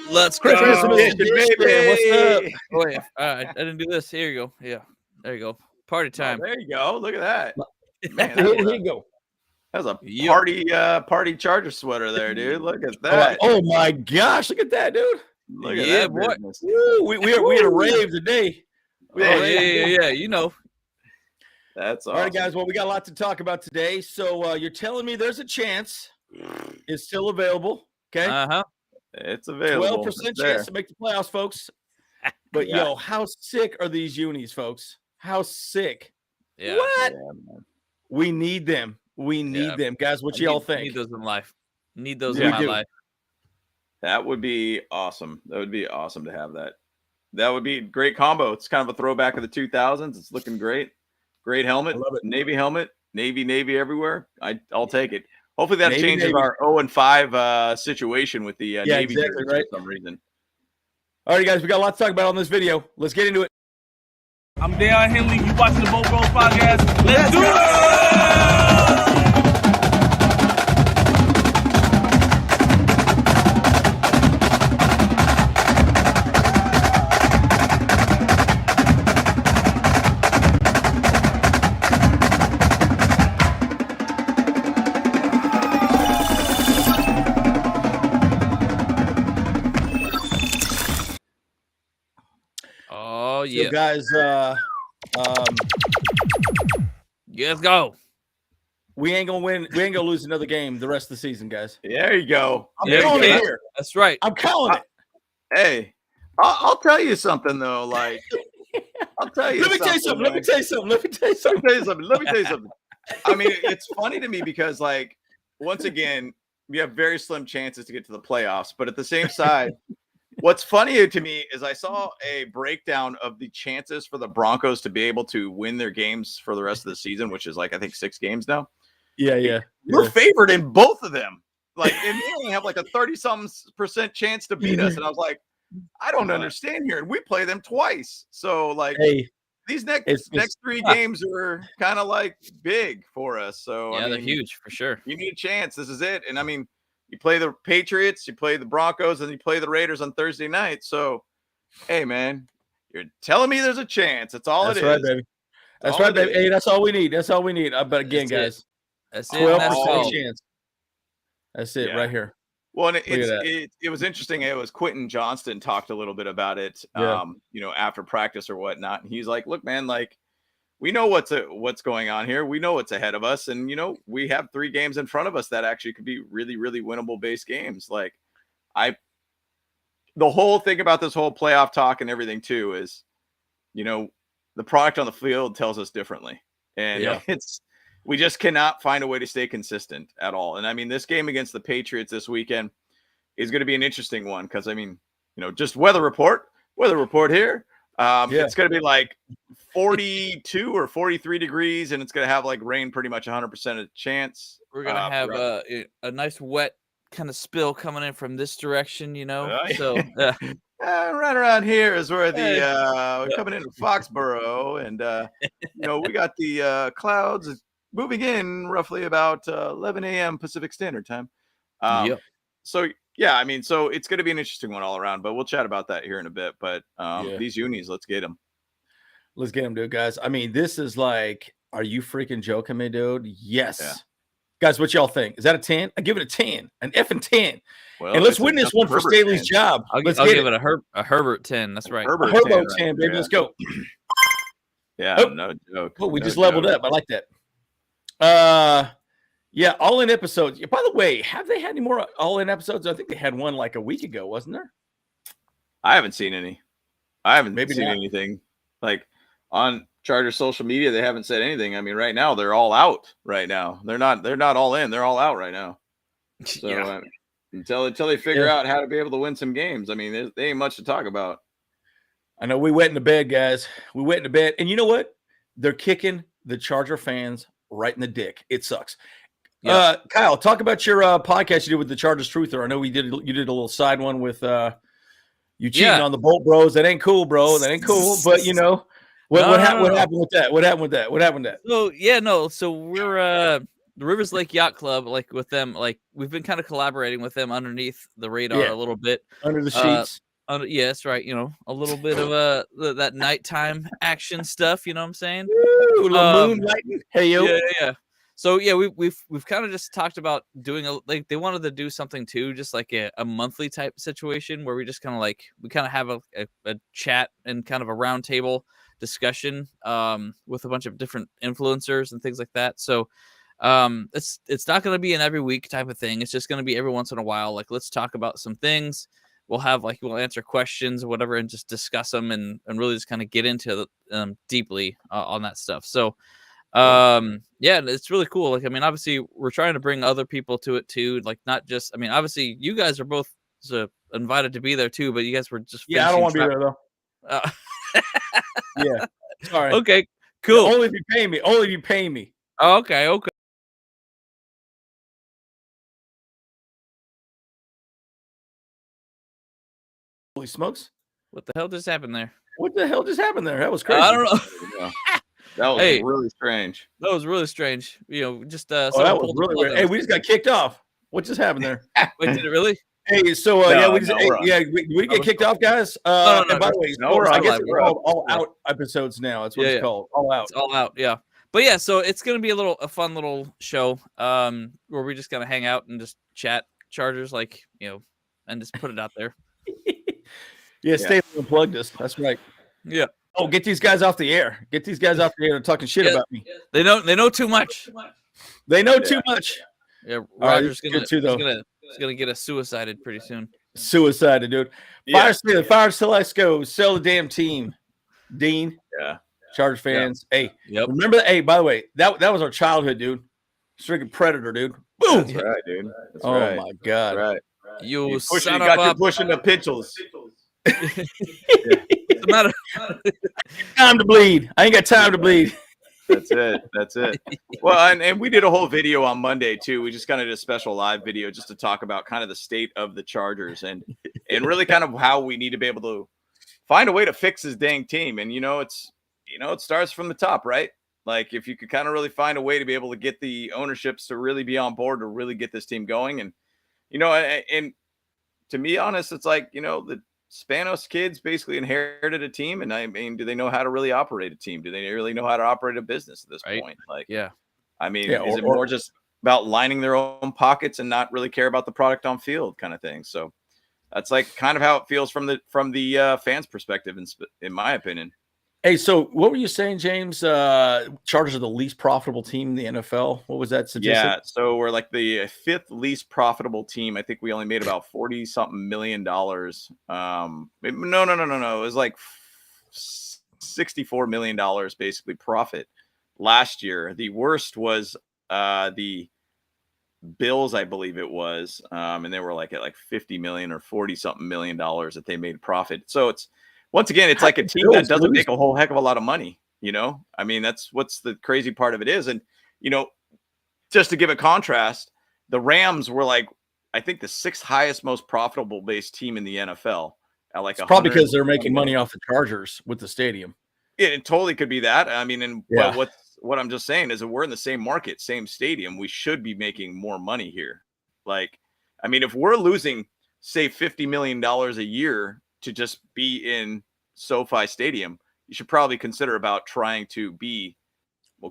Let's go. Christmas edition, baby. What's up? Oh, wait, I didn't do this. Here you go. Yeah, there you go. Party time. Oh, there you go. Look at that. Man, Here you go. That was a party Charger sweater there, dude. Look at that. Oh my gosh, look at that, dude. Look at that boy. Woo, we had a rave today. Yeah. You know. That's awesome. All right, guys. Well, we got a lot to talk about today. So you're telling me there's a chance it's still available. Okay. It's available. 12% chance to make the playoffs, folks. But yo, how sick are these unis, folks? How sick? Yeah. What? Yeah, we need them. We need them, guys. What y'all think? Need those in life. Need those in my life. That would be awesome. That would be awesome to have that. That would be a great combo. It's kind of a throwback of the 2000s. It's looking great. Great helmet. I love it. Navy helmet. Navy everywhere. I'll take it. Hopefully that changes our 0-5 situation with the Navy exactly, right? for some reason. All right, guys. We got a lot to talk about on this video. Let's get into it. I'm Deion Henley. You watching the Boat Bros podcast? Let's do it! Oh yeah, so guys. Let's go. We ain't gonna win. We ain't gonna lose another game the rest of the season, guys. There you go. I'm calling it here. That's right. I'm calling it. Hey, I'll tell you something though. Like, I'll tell you. Let me tell you something. I mean, it's funny to me because, like, once again, we have very slim chances to get to the playoffs, but at the same side. What's funny to me is I saw a breakdown of the chances for the Broncos to be able to win their games for the rest of the season, which is like, I think 6 games now. Yeah. We're favored in both of them. Like, and they only have like a 30-something% chance to beat us. And I was like, I don't understand here. And we play them twice. So like these next 3 games are kind of like big for us. So yeah, they're huge for sure. You need a chance. This is it. And I mean, you play the Patriots, you play the Broncos, and you play the Raiders on Thursday night. So, hey, man, you're telling me there's a chance. That's all it is. That's right, baby. That's right, baby. Hey, that's all we need. That's all we need. But again, guys, that's 12% chance. That's it right here. Well, and it was interesting. It was Quentin Johnston talked a little bit about it, after practice or whatnot. And he's like, look, man, like, we know what's going on here. We know what's ahead of us. And, we have 3 games in front of us that actually could be really, really winnable base games. Like the whole thing about this whole playoff talk and everything too is, the product on the field tells us differently. And we just cannot find a way to stay consistent at all. And I mean, this game against the Patriots this weekend is going to be an interesting one. Cause I mean, just weather report here. It's going to be like 42 or 43 degrees, and it's going to have like rain pretty much 100% of chance. We're going to have a nice wet kind of spill coming in from this direction, So right around here is where we're coming into Foxborough, and we got the clouds moving in roughly about 11 a.m. Pacific Standard Time. So yeah, I mean, so it's going to be an interesting one all around, but we'll chat about that here in a bit. But these unis, let's get them. Let's get them, dude, guys. I mean, this is like, are you freaking joking me, dude? Yes. Yeah. Guys, what y'all think? Is that a 10? I give it a 10, an effing 10. Well, and let's win this one for Staley's job. I'll give it a Herbert 10. That's right. Herbert 10, baby. Let's go. Yeah, no joke. Oh, we just leveled up. I like that. Yeah, all-in episodes. By the way, have they had any more all-in episodes? I think they had one like a week ago, wasn't there? I haven't seen any. I haven't seen anything. Like on Charter social media, they haven't said anything. I mean, right now they're all out. Right now, they're not all in. They're all out right now. So until they figure out how to be able to win some games, I mean, there ain't much to talk about. I know we went into bed, guys. We went into bed, and you know what? They're kicking the Charger fans right in the dick. It sucks. Yeah. Kyle, talk about your podcast you did with the Chargers Truther. I know you did a little side one with you cheating on the Bolt Bros. That ain't cool, bro. That ain't cool. But what happened with that? What happened with that? So So we're the Rivers Lake Yacht Club, like with them, like we've been kind of collaborating with them underneath the radar a little bit. Under the sheets. Yeah, that's right. You know, a little bit of that nighttime action stuff. You know what I'm saying? Ooh, moonlighting. Hey yo. Yeah. So yeah, we've kind of just talked about doing like they wanted to do something too, just like a monthly type situation where we just kind of have a chat and kind of a roundtable discussion with a bunch of different influencers and things like that. So it's not going to be an every week type of thing. It's just going to be every once in a while. Like, let's talk about some things. We'll answer questions or whatever and just discuss them and really just kind of get into deeply on that stuff. So yeah, it's really cool. Like, I mean, obviously we're trying to bring other people to it too. Like, not just, I mean, obviously you guys are both invited to be there too, but you guys were just, I don't want to be there though. Yeah. Sorry. Okay, cool. Only if you pay me. Only if you pay me. Oh, okay. Holy smokes. What the hell just happened there? What the hell just happened there? That was crazy. I don't know. That was really strange. That was really strange. You know, just that was really weird. Hey, we just got kicked off. What just happened there? Wait, did it really? Hey, so we get kicked off, guys. No, and by the way, I guess it's called All Out episodes now. That's what it's called. All Out. It's All Out, yeah. But yeah, so it's gonna be a fun little show where we're just gonna hang out and just chat Chargers, like, you know, and just put it out there. Stay unplugged us. That's right. Yeah. Oh, get these guys off the air. Get these guys off the air and talking shit about me. They know too much. They know too much. Yeah, Roger's gonna get us suicided pretty soon. Suicided, dude. Fire till I go. Sell the damn team. Dean. Yeah. Chargers fans. Yeah. Hey, remember that? Hey, by the way, that was our childhood, dude. Freaking Predator, dude. Boom. That's right, dude. That's right. My God. That's right. You got pushing the pitchels. Time to bleed. I ain't got time to bleed. That's it. Well, and we did a whole video on Monday too. We just kind of did a special live video just to talk about kind of the state of the Chargers and really kind of how we need to be able to find a way to fix this dang team. And it starts from the top, right? Like, if you could kind of really find a way to be able to get the ownerships to really be on board to really get this team going. And and to be honest, it's like, the Spanos kids basically inherited a team, and I mean, do they know how to really operate a team? Do they really know how to operate a business at this point? Like, yeah, I mean, is it more just about lining their own pockets and not really care about the product on field kind of thing? So that's like kind of how it feels from the fans' perspective, in my opinion. Hey, so what were you saying, James? Chargers are the least profitable team in the NFL. What was that statistic? Yeah, so we're like the 5th least profitable team. I think we only made about $40-something million. No. It was like $64 million basically profit last year. The worst was the Bills, I believe it was, and they were like at like 50 million or 40-something million dollars that they made profit. So once again, it's like a team that doesn't make a whole heck of a lot of money, I mean, that's what's the crazy part of it is. And, just to give a contrast, the Rams were like, I think the 6th highest most profitable based team in the NFL. At like, it's probably because they're making money off the Chargers with the stadium. It totally could be that. I mean, what I'm just saying is that we're in the same market, same stadium. We should be making more money here. Like, I mean, if we're losing, say, $50 million a year to just be in SoFi Stadium, you should probably consider about trying to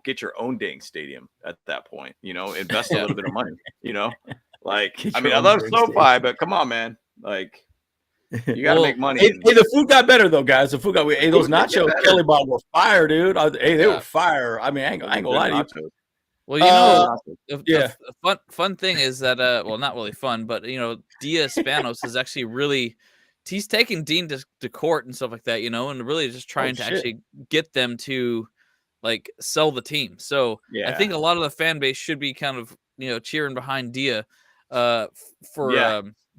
get your own dang stadium at that point, invest a little bit of money, like, I mean, I love SoFi, but come on, man. Like, you got to make money. Hey, the food got better though, guys. The food got, those nachos Kelly Bob were fire, dude. They were fire. I mean, I ain't gonna lie to you. Well, the fun thing is that, not really fun, but Dia Spanos is actually really, he's taking Dean to court and stuff like that, and really just trying to actually get them to like sell the team. So I think a lot of the fan base should be kind of, cheering behind Dia for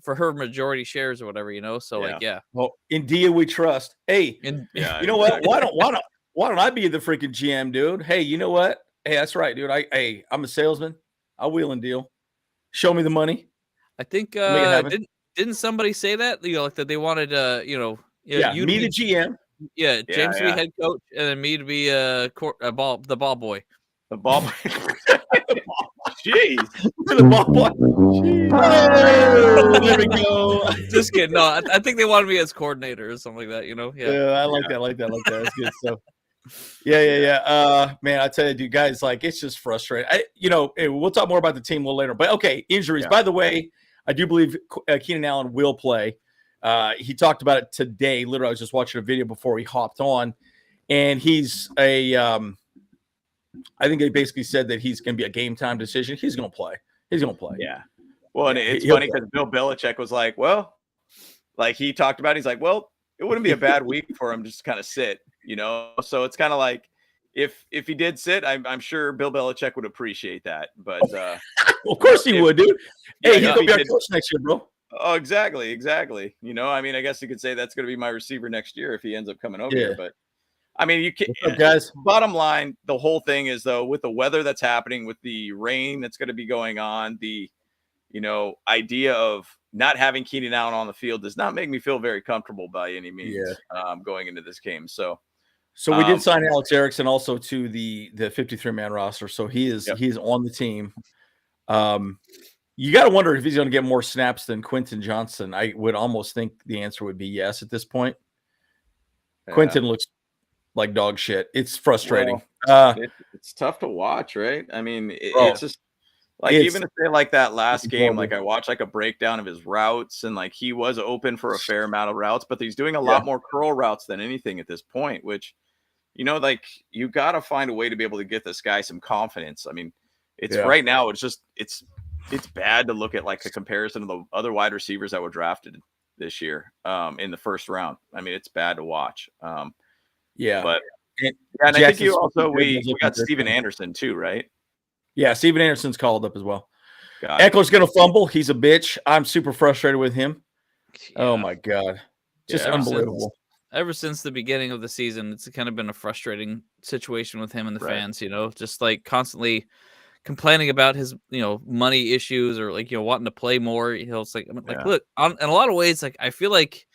her majority shares or whatever, So Well, in Dia we trust. Hey, you know what? Why don't I be the freaking GM, dude? Hey, you know what? Hey, that's right, dude. I'm a salesman. I'll wheel and deal. Show me the money. I think didn't somebody say that? Like that they wanted you me the GM. Yeah, James to be head coach, and then me to be the ball boy. The ball boy. Jeez. The ball. Oh, there we go. Just kidding. No, I think they wanted me as coordinator or something like that. Yeah. I like that. That's good stuff. Yeah. Man, I tell you, dude, guys, like it's just frustrating. We'll talk more about the team a little later. But okay, injuries. Yeah. By the way, I do believe Keenan Allen will play. He talked about it today. Literally, I was just watching a video before he hopped on, and he's I think they basically said that he's going to be a game time decision. He's going to play. Yeah. Well, and it's funny because Bill Belichick was like, well, like he talked about it, he's like, well, it wouldn't be a bad week for him just to kind of sit, So it's kind of like if he did sit, I'm sure Bill Belichick would appreciate that. But of course he would, dude. Hey, he's going to be our coach next year, bro. Oh, exactly. I mean, I guess you could say that's going to be my receiver next year if he ends up coming over here. But I mean, you can, guys. Bottom line, the whole thing is though, with the weather that's happening, with the rain that's going to be going on, the idea of not having Keenan Allen on the field does not make me feel very comfortable by any means. Going into this game. So we did sign Alex Erickson also to the 53-man roster, so he's on the team. You got to wonder if he's going to get more snaps than Quentin Johnson. I would almost think the answer would be yes at this point. Quentin looks like dog shit. It's frustrating. It's tough to watch, right? I mean, it's just like even if they like that last game, like I watched like a breakdown of his routes, and like he was open for a fair amount of routes, but he's doing a lot more curl routes than anything at this point, which, like you got to find a way to be able to get this guy some confidence. I mean, right now, it's bad to look at like a comparison of the other wide receivers that were drafted this year in the first round. I mean, it's bad to watch. But and I think we got Steven Anderson too, right? Yeah, Steven Anderson's called up as well. Eckler's going to fumble. He's a bitch. I'm super frustrated with him. Yeah. Oh my God. Just unbelievable. Ever since the beginning of the season, it's kind of been a frustrating situation with him and the fans, just like constantly complaining about his, money issues or like, wanting to play more. It's like, look, in a lot of ways, like I feel like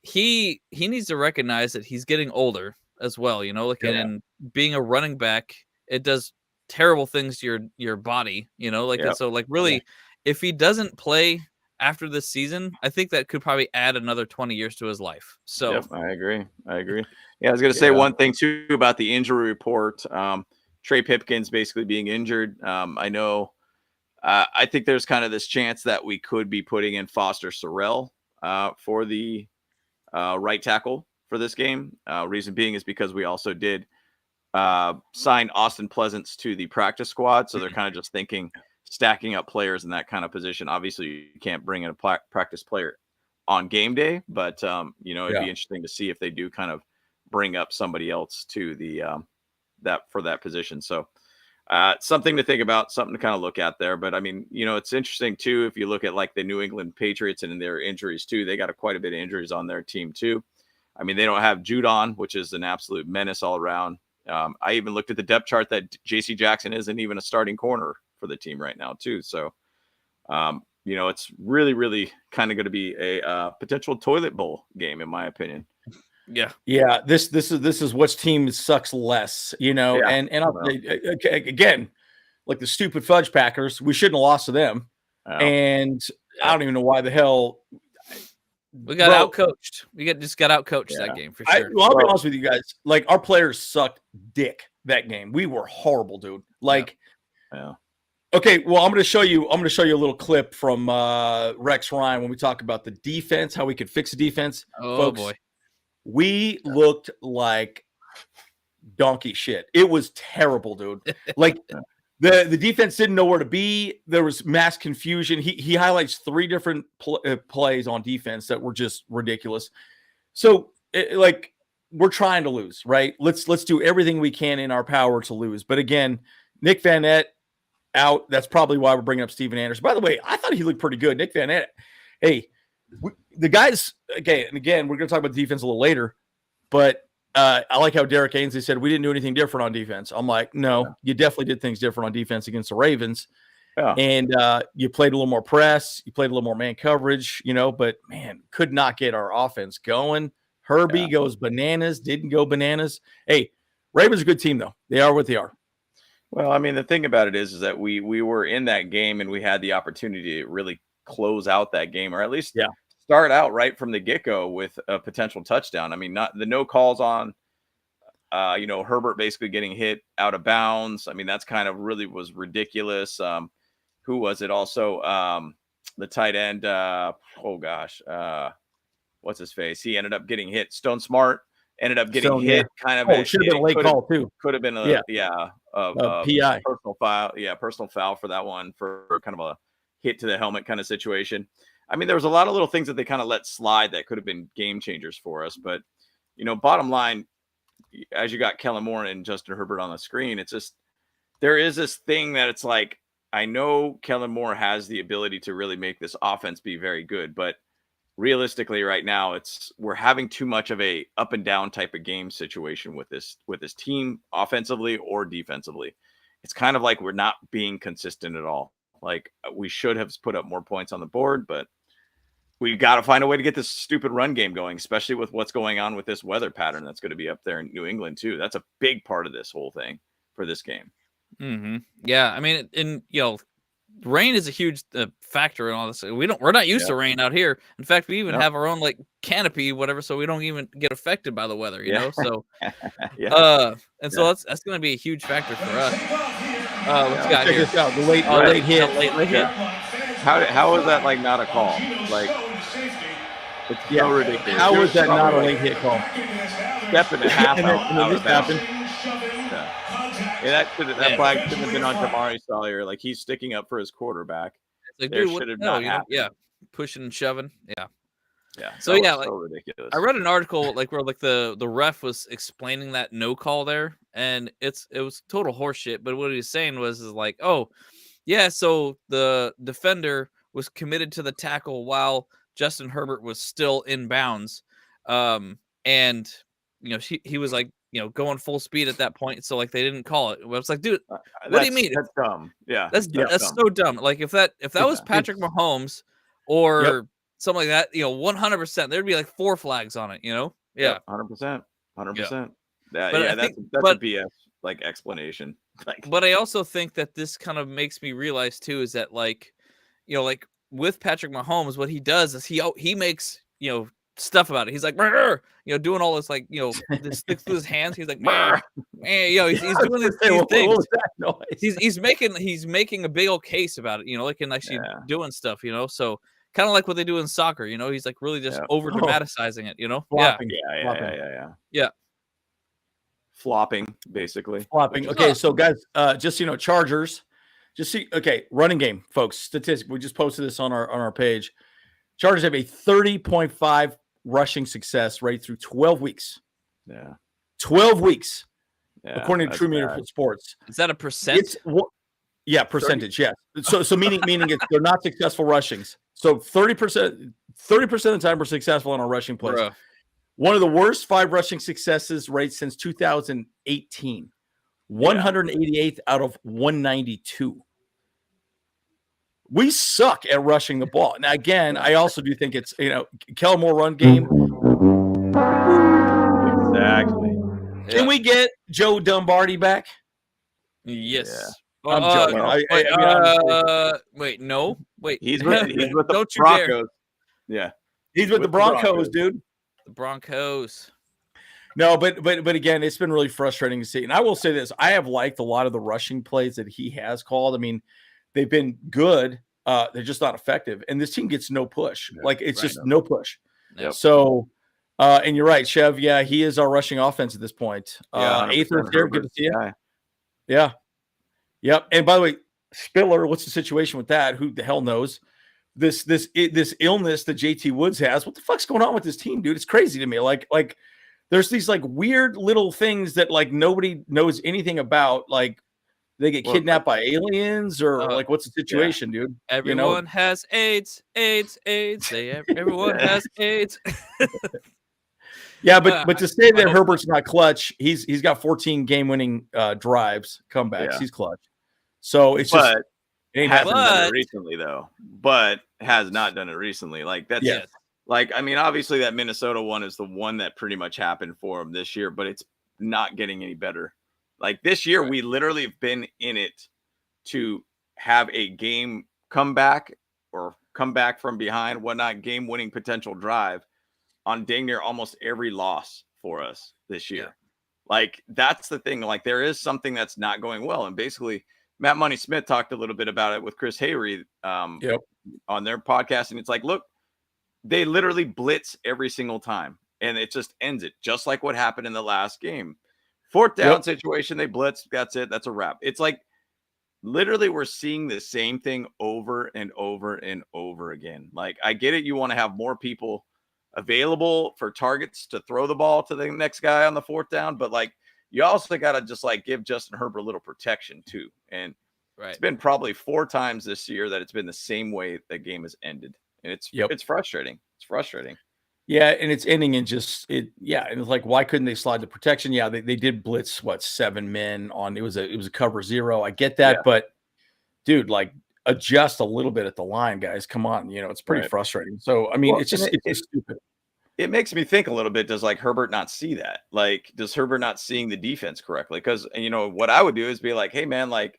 he needs to recognize that he's getting older as well, and being a running back, it does terrible things to your body, and so like really, if he doesn't play after this season, I think that could probably add another 20 years to his life. So I agree. Yeah, I was going to say one thing too about the injury report. Trey Pipkins basically being injured. I know. I think there's kind of this chance that we could be putting in Foster Sorrell for the right tackle for this game. Reason being is because we also did sign Austin Pleasance to the practice squad, so they're kind of just thinking stacking up players in that kind of position. Obviously, you can't bring in a practice player on game day, but it'd be interesting to see if they do kind of bring up somebody else to the that position. So something to think about, something to kind of look at there. But I mean, it's interesting too if you look at like the New England Patriots and their injuries too. They got quite a bit of injuries on their team too. I mean, they don't have Judon, which is an absolute menace all around. I even looked at the depth chart that J.C. Jackson isn't even a starting corner for the team right now too. So, it's really, really kind of going to be a potential toilet bowl game, in my opinion. Yeah. This is which team sucks less, and I'll again, like the stupid Fudge Packers, we shouldn't have lost to them. And I don't even know why the hell we got outcoached. We just got outcoached that game for sure. I'll be honest with you guys. Like our players sucked dick that game. We were horrible, dude. Like, okay. Well, I'm going to show you a little clip from Rex Ryan when we talk about the defense, how we could fix the defense. Oh, folks, boy. We looked like donkey shit. It was terrible, dude. Like the defense didn't know where to be. There was mass confusion. He highlights 3 different plays on defense that were just ridiculous. So we're trying to lose, right? Let's do everything we can in our power to lose. But again, Nick Van Nett out. That's probably why we're bringing up Steven Anderson. By the way, I thought he looked pretty good. Nick Van Nett. Hey, the guys, okay, and again, we're going to talk about the defense a little later, but I like how Derek Ainsley said we didn't do anything different on defense. I'm like, no, you definitely did things different on defense against the Ravens. And you played a little more press, you played a little more man coverage, but man, could not get our offense going. Herbie goes bananas, didn't go bananas. Hey, Ravens are a good team, though. They are what they are. Well, I mean, the thing about it is that we were in that game and we had the opportunity to really close out that game, or at least start out right from the get-go with a potential touchdown. I mean, not the no calls on Herbert basically getting hit out of bounds. I mean, that's kind of really was ridiculous. Who was it also? The tight end, what's his face? He ended up getting hit. Stone Smart ended up getting hit. Kind of. It should have been a late call too. Could have been a PI, personal foul. Yeah, personal foul for that one, for kind of a hit to the helmet kind of situation. I mean, there was a lot of little things that they kind of let slide that could have been game changers for us. But bottom line, as you got Kellen Moore and Justin Herbert on the screen, it's just there is this thing that it's like, I know Kellen Moore has the ability to really make this offense be very good, but realistically right now we're having too much of a up and down type of game situation with this team, offensively or defensively. It's kind of like we're not being consistent at all. Like, we should have put up more points on the board, but we got to find a way to get this stupid run game going, especially with what's going on with this weather pattern that's going to be up there in New England too. That's a big part of this whole thing for this game. Mm-hmm. Yeah, I mean, rain is a huge factor in all this. We're not used to rain out here. In fact, we even have our own canopy, whatever, so we don't even get affected by the weather. You know, so so that's going to be a huge factor for us. What's got here? Check this out. The late hit. Late hit. How is that not a call? It's so ridiculous. How was that not a late hit call? Step and a half out this happened. Yeah, that flag shouldn't have been on Jamari Sawyer. Like, he's sticking up for his quarterback. It's like, dude, what the hell? Pushing and shoving. Yeah. So so ridiculous. I read an article where the ref was explaining that no call there, and it was total horseshit. But what he was saying was so the defender was committed to the tackle while Justin Herbert was still in bounds, and he was going full speed at that point, so they didn't call it. I was like, dude, what do you mean? That's dumb. Yeah, that's so dumb. Like, if that was Patrick Mahomes or something like that, 100%, there'd be 4 flags on it. Yeah, 100%. That's a BS explanation. But I also think that this kind of makes me realize too is that with Patrick Mahomes, what he does is he makes stuff about it. He's like, doing all this this sticks to his hands. He's like, he's doing these things. He's making a big old case about it, and actually doing stuff, so kind of like what they do in soccer, he's really just over dramatizing it, Flopping. Yeah. Flopping, basically. Flopping. Okay, so guys, just Chargers. Running game, folks. Statistic. We just posted this on our page. Chargers have a 30.5 rushing success rate through 12 weeks. Yeah. 12 weeks. Yeah, according to True Meter Sports. Is that a percent? Percentage, 30? Yes. So meaning they're not successful rushings. So 30% of the time we're successful on our rushing plays. Bruh. One of the worst 5 rushing successes rates since 2018. 188th out of 192. We suck at rushing the ball. Now, again, I also do think it's, Kellen Moore run game. Exactly. Can we get Joe Dumbardi back? Yes. Yeah. I'm joking. Wait, no. Wait. He's with the Broncos. Yeah. He's with the Broncos, dude. The Broncos. No, but again, it's been really frustrating to see. And I will say this: I have liked a lot of the rushing plays that he has called. I mean, they've been good. They're just not effective. And this team gets no push. It's just no push. Yep. So, and you're right, Chev. Yeah, he is our rushing offense at this point. 8th or 3rd. Good to see you. Yeah. Yep. And by the way, Spiller, what's the situation with that? Who the hell knows? This illness that JT Woods has. What the fuck's going on with this team, dude? It's crazy to me. Like there's these weird little things that nobody knows anything about. They get kidnapped by aliens or what's the situation, dude? Everyone has AIDS. Everyone has AIDS. Yeah, but to say that Herbert's not clutch, he's got 14 game-winning drives, comebacks. Yeah. He's clutch. So it's just hasn't done it recently though. But has not done it recently. Obviously that Minnesota one is the one that pretty much happened for him this year, but it's not getting any better. Like this year, we literally have been in it to have a game come back from behind, whatnot, game-winning potential drive on dang near almost every loss for us this year. Yeah. Like that's the thing. Like there is something that's not going well, and basically Matt Money Smith talked a little bit about it with Chris Hayre on their podcast, and it's like, look, they literally blitz every single time, and it just ends it, just like what happened in the last game. Fourth down situation, they blitz. That's it. That's a wrap. It's like literally we're seeing the same thing over and over and over again. Like I get it. You want to have more people available for targets to throw the ball to the next guy on the fourth down, but like you also got to just like give Justin Herbert a little protection too. And it's been probably 4 times this year that it's been the same way the game has ended. And it's frustrating. It's frustrating. Yeah, and it's ending in just and it's like, why couldn't they slide the protection? Yeah, they did blitz 7 men on it was a cover 0. I get that, but dude, like adjust a little bit at the line, guys. Come on, it's pretty frustrating. So I mean, it's just stupid. It makes me think a little bit. Does like Herbert not see that? Like, does Herbert not seeing the defense correctly? Because what I would do is be like, hey man, like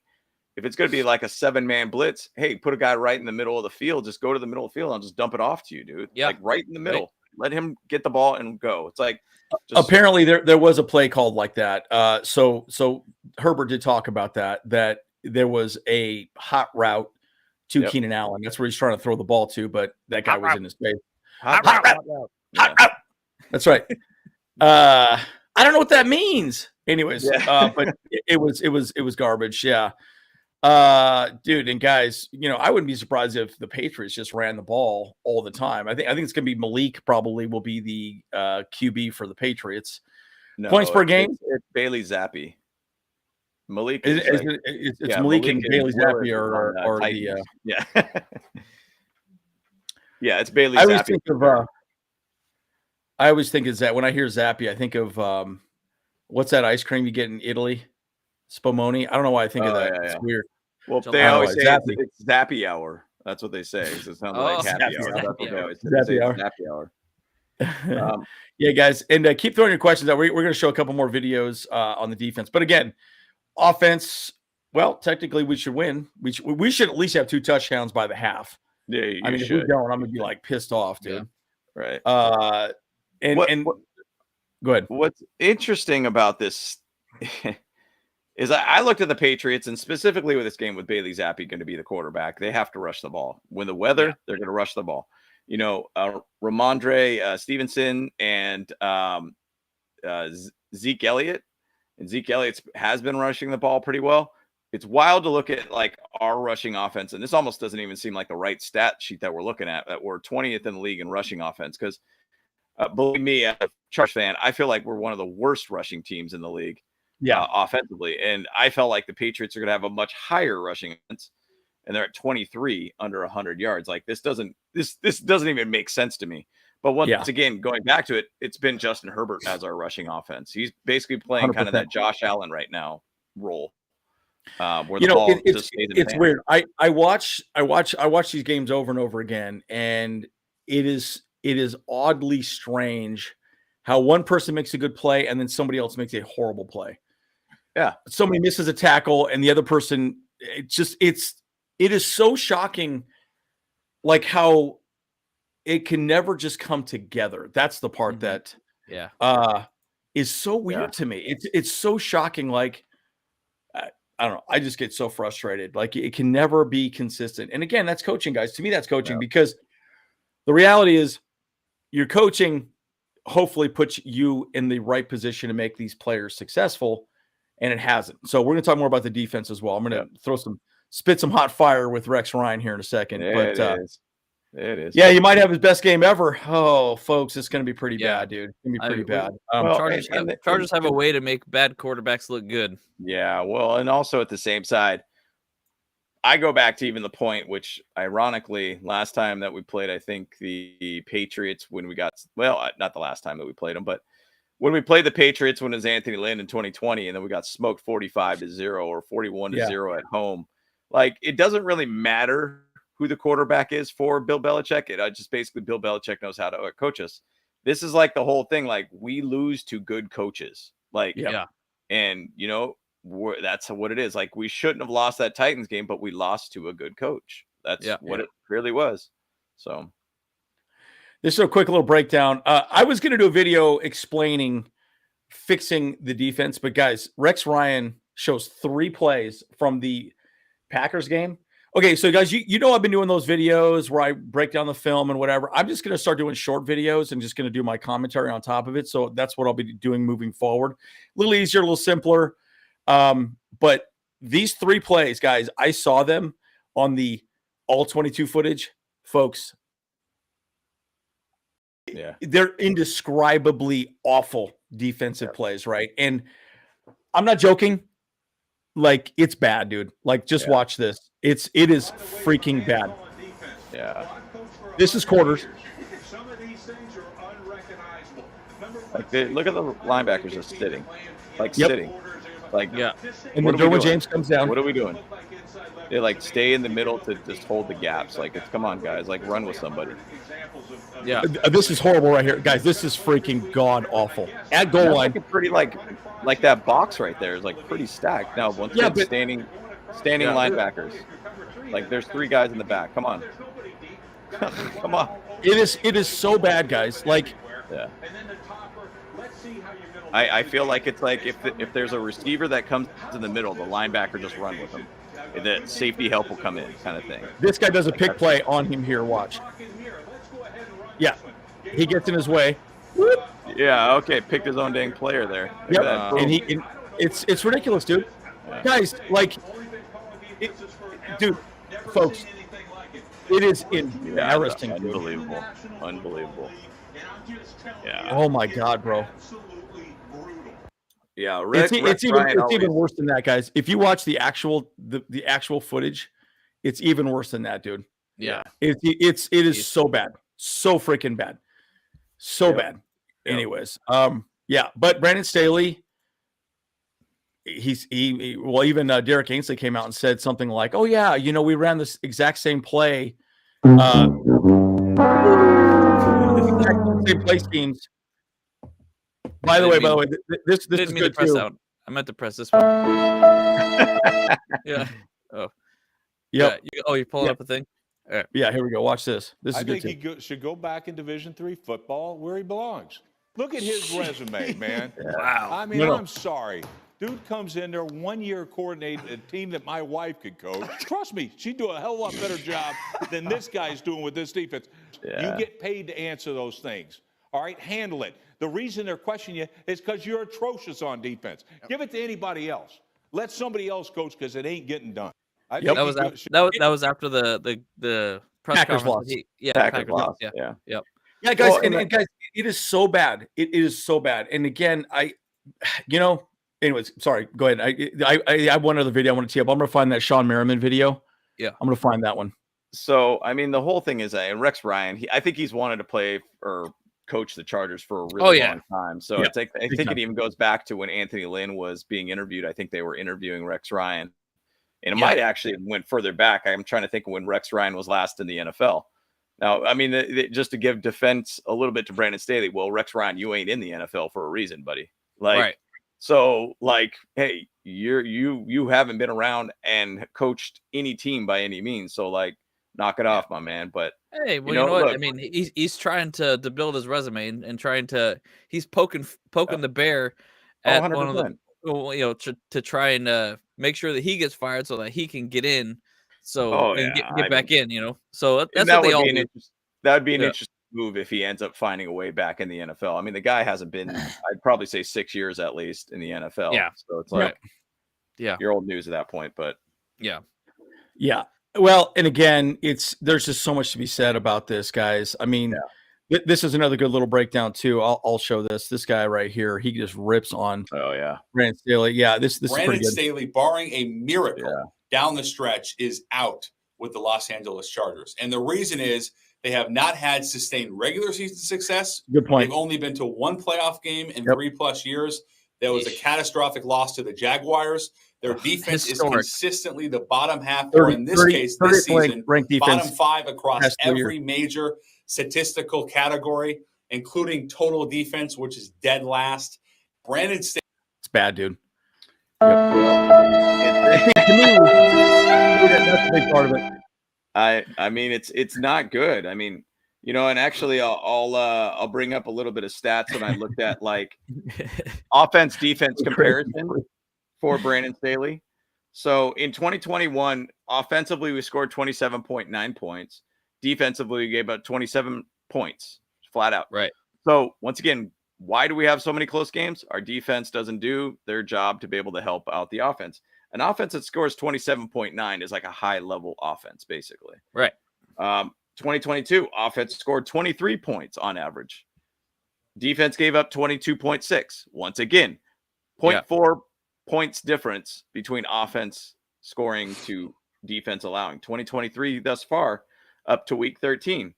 if it's going to be like a 7-man blitz, hey, put a guy right in the middle of the field. Just go to the middle of the field and I'll just dump it off to you, dude. Yeah, like right in the middle. Right. Let him get the ball and go. It's like apparently there was a play called like that. So Herbert did talk about that there was a hot route to Keenan Allen. That's where he's trying to throw the ball to, but that guy was in his face. Hot route. That's right. I don't know what that means. Anyways, but it was garbage. Yeah. Dude, and guys, I wouldn't be surprised if the Patriots just ran the ball all the time. I think it's gonna be Malik probably will be the QB for the Patriots. No, points per game. It's Bailey Zappi. Malik it's Malik and Bailey Zappi or the it's Bailey. I always think is that when I hear Zappi, I think of what's that ice cream you get in Italy? Spumoni. I don't know why I think of that. It's weird. Well, they always say it's Zappy hour. That's what they say. It sounds like happy hour. That's what they always say. Zappy hour. Yeah, guys, and keep throwing your questions out. We're going to show a couple more videos on the defense. But again, offense. Well, technically, we should win. We should at least have 2 touchdowns by the half. Yeah, I mean, if we don't, I'm going to be like pissed off, dude. Yeah. Right. Go ahead. What's interesting about this is I looked at the Patriots, and specifically with this game with Bailey Zappi going to be the quarterback, they have to rush the ball. When the weather, they're going to rush the ball. Ramondre Stevenson and Zeke Elliott. And Zeke Elliott has been rushing the ball pretty well. It's wild to look at like our rushing offense, and this almost doesn't even seem like the right stat sheet that we're looking at, that we're 20th in the league in rushing offense. Because believe me, as a Chargers fan, I feel like we're one of the worst rushing teams in the league. Offensively. And I felt like the Patriots are going to have a much higher rushing offense, and they're at 23 under 100 yards. Like this doesn't even make sense to me. But once again, going back to it, it's been Justin Herbert as our rushing offense. He's basically playing 100%. Kind of that Josh Allen right now role. Where the ball just stays in it's weird. I watch these games over and over again, and it is oddly strange how one person makes a good play and then somebody else makes a horrible play. Yeah. Somebody misses a tackle and the other person, it is so shocking, like how it can never just come together. That's the part that is so weird to me. It's so shocking. Like, I don't know. I just get so frustrated. Like it can never be consistent. And again, that's coaching, guys. To me, that's coaching because the reality is your coaching hopefully puts you in the right position to make these players successful. And it hasn't. So we're going to talk more about the defense as well. I'm going to spit some hot fire with Rex Ryan here in a second. It is. Yeah, you might have his best game ever. Oh, folks, it's going to be pretty bad, dude. It's going to be pretty bad. Chargers have a way to make bad quarterbacks look good. Yeah, well, and also at the same side, I go back to even the point, which ironically, last time that we played, I think the Patriots when we got, well, not the last time that we played them, but when we played the Patriots when it was Anthony Lynn in 2020, and then we got smoked 45-0 or 41-0 at home. Like, it doesn't really matter who the quarterback is for Bill Belichick. It just basically Bill Belichick knows how to coach us. This is like the whole thing. Like, we lose to good coaches. Like, and that's what it is. Like, we shouldn't have lost that Titans game, but we lost to a good coach. That's what it really was. So this is a quick little breakdown. I was going to do a video explaining fixing the defense, but guys, Rex Ryan shows 3 plays from the Packers game. Okay, so guys, you know I've been doing those videos where I break down the film and whatever. I'm just going to start doing short videos and just going to do my commentary on top of it. So that's what I'll be doing moving forward. A little easier, a little simpler. But these 3 plays, guys, I saw them on the all 22 footage, folks. yeah, They're indescribably awful defensive plays, right? And I'm not joking. Like, it's bad, dude. Like, just watch this. It is freaking bad. Yeah. This is quarters. Like, look at the linebackers just sitting. Like, sitting. Like, And then Derwin James comes down. What are we doing? They like stay in the middle to just hold the gaps. Like, it's, come on, guys, like, run with somebody. Yeah. This is horrible right here. Guys, this is freaking god awful. At goal line. Like, pretty like that box right there is like pretty stacked. Now, once standing linebackers. Like, there's 3 guys in the back. Come on. Come on. It is so bad, guys. Like, I feel like it's like if there's a receiver that comes in the middle, the linebacker just run with him. The safety help will come in, kind of thing. This guy does a pick play on him here. Watch. Yeah, he gets in his way. Whoop. Yeah, okay, picked his own dang player there. Yep. And it's ridiculous, dude. Guys, like, dude, folks, it is embarrassing. Unbelievable. Yeah. Oh my god, bro. Yeah, it's even worse than that, guys. If you watch the actual footage, it's even worse than that, dude. Yeah. It is so bad. So freaking bad. So bad. Yep. Anyways, but Brandon Staley, even Derek Ainsley came out and said something like, "Oh yeah, we ran this exact same play, same play schemes." By the way, this is good too. Out. I meant to press this one. Yeah. Oh. Yep. You're pulling up a thing. Right. Yeah, here we go. Watch this. This is good too. I think he should go back in Division III football where he belongs. Look at his resume, man. Wow. I mean, I'm sorry. Dude comes in there 1 year coordinating a team that my wife could coach. Trust me, she'd do a hell of a lot better job than this guy's doing with this defense. Yeah. You get paid to answer those things. All right, handle it. The reason they're questioning you is because you're atrocious on defense. Give it to anybody else. Let somebody else coach because it ain't getting done. That was after the press Packers conference. Loss. Packers loss. Yeah, guys, well, and guys, it is so bad. It is so bad. And again, anyways, sorry. Go ahead. I have one other video I want to tee up. I'm going to find that Sean Merriman video. Yeah, I'm going to find that one. So, I mean, the whole thing is Rex Ryan. I think he's wanted to play or coach the Chargers for a really long time. So it's like, I think it even goes back to when Anthony Lynn was being interviewed. I think they were interviewing Rex Ryan. And it might actually went further back. I'm trying to think of when Rex Ryan was last in the NFL. Now, I mean, just to give defense a little bit to Brandon Staley, well, Rex Ryan, you ain't in the NFL for a reason, buddy. Like, so, like, hey, you haven't been around and coached any team by any means. So, like, knock it off, my man. But hey, well, you know what? Look, I mean, he's trying to build his resume and trying to poking the bear at 100%. One of the, to try and make sure that he gets fired so that he can get in. So get back in, So that's what they all do. That would be an interesting move if he ends up finding a way back in the NFL. I mean, the guy hasn't been, I'd probably say 6 years at least in the NFL. Yeah. So it's like, you're old news at that point, but yeah. Well, and again, there's just so much to be said about this, guys. I mean, this is another good little breakdown too. I'll show this. This guy right here, he just rips on. Oh yeah, Brandon Staley. Yeah, this is pretty good. Brandon Staley, barring a miracle down the stretch, is out with the Los Angeles Chargers, and the reason is they have not had sustained regular season success. Good point. They've only been to one playoff game in 3+ years. There was a catastrophic loss to the Jaguars. Their defense is consistently the bottom half, or in this case, this season, bottom 5 across every major statistical category, including total defense, which is dead last. Brandon Staley. It's bad, dude. That's a big part of it. I mean, it's not good. I mean, and actually, I'll bring up a little bit of stats, and I looked at like offense defense comparison for Brandon Staley. So in 2021, offensively we scored 27.9 points. Defensively, we gave about 27 points, flat out. Right. So once again, why do we have so many close games? Our defense doesn't do their job to be able to help out the offense. An offense that scores 27.9 is like a high level offense, basically. Right. 2022, offense scored 23 points on average. Defense gave up 22.6. Once again, 0.4 points difference between offense scoring to defense allowing. 2023 thus far, up to week 13.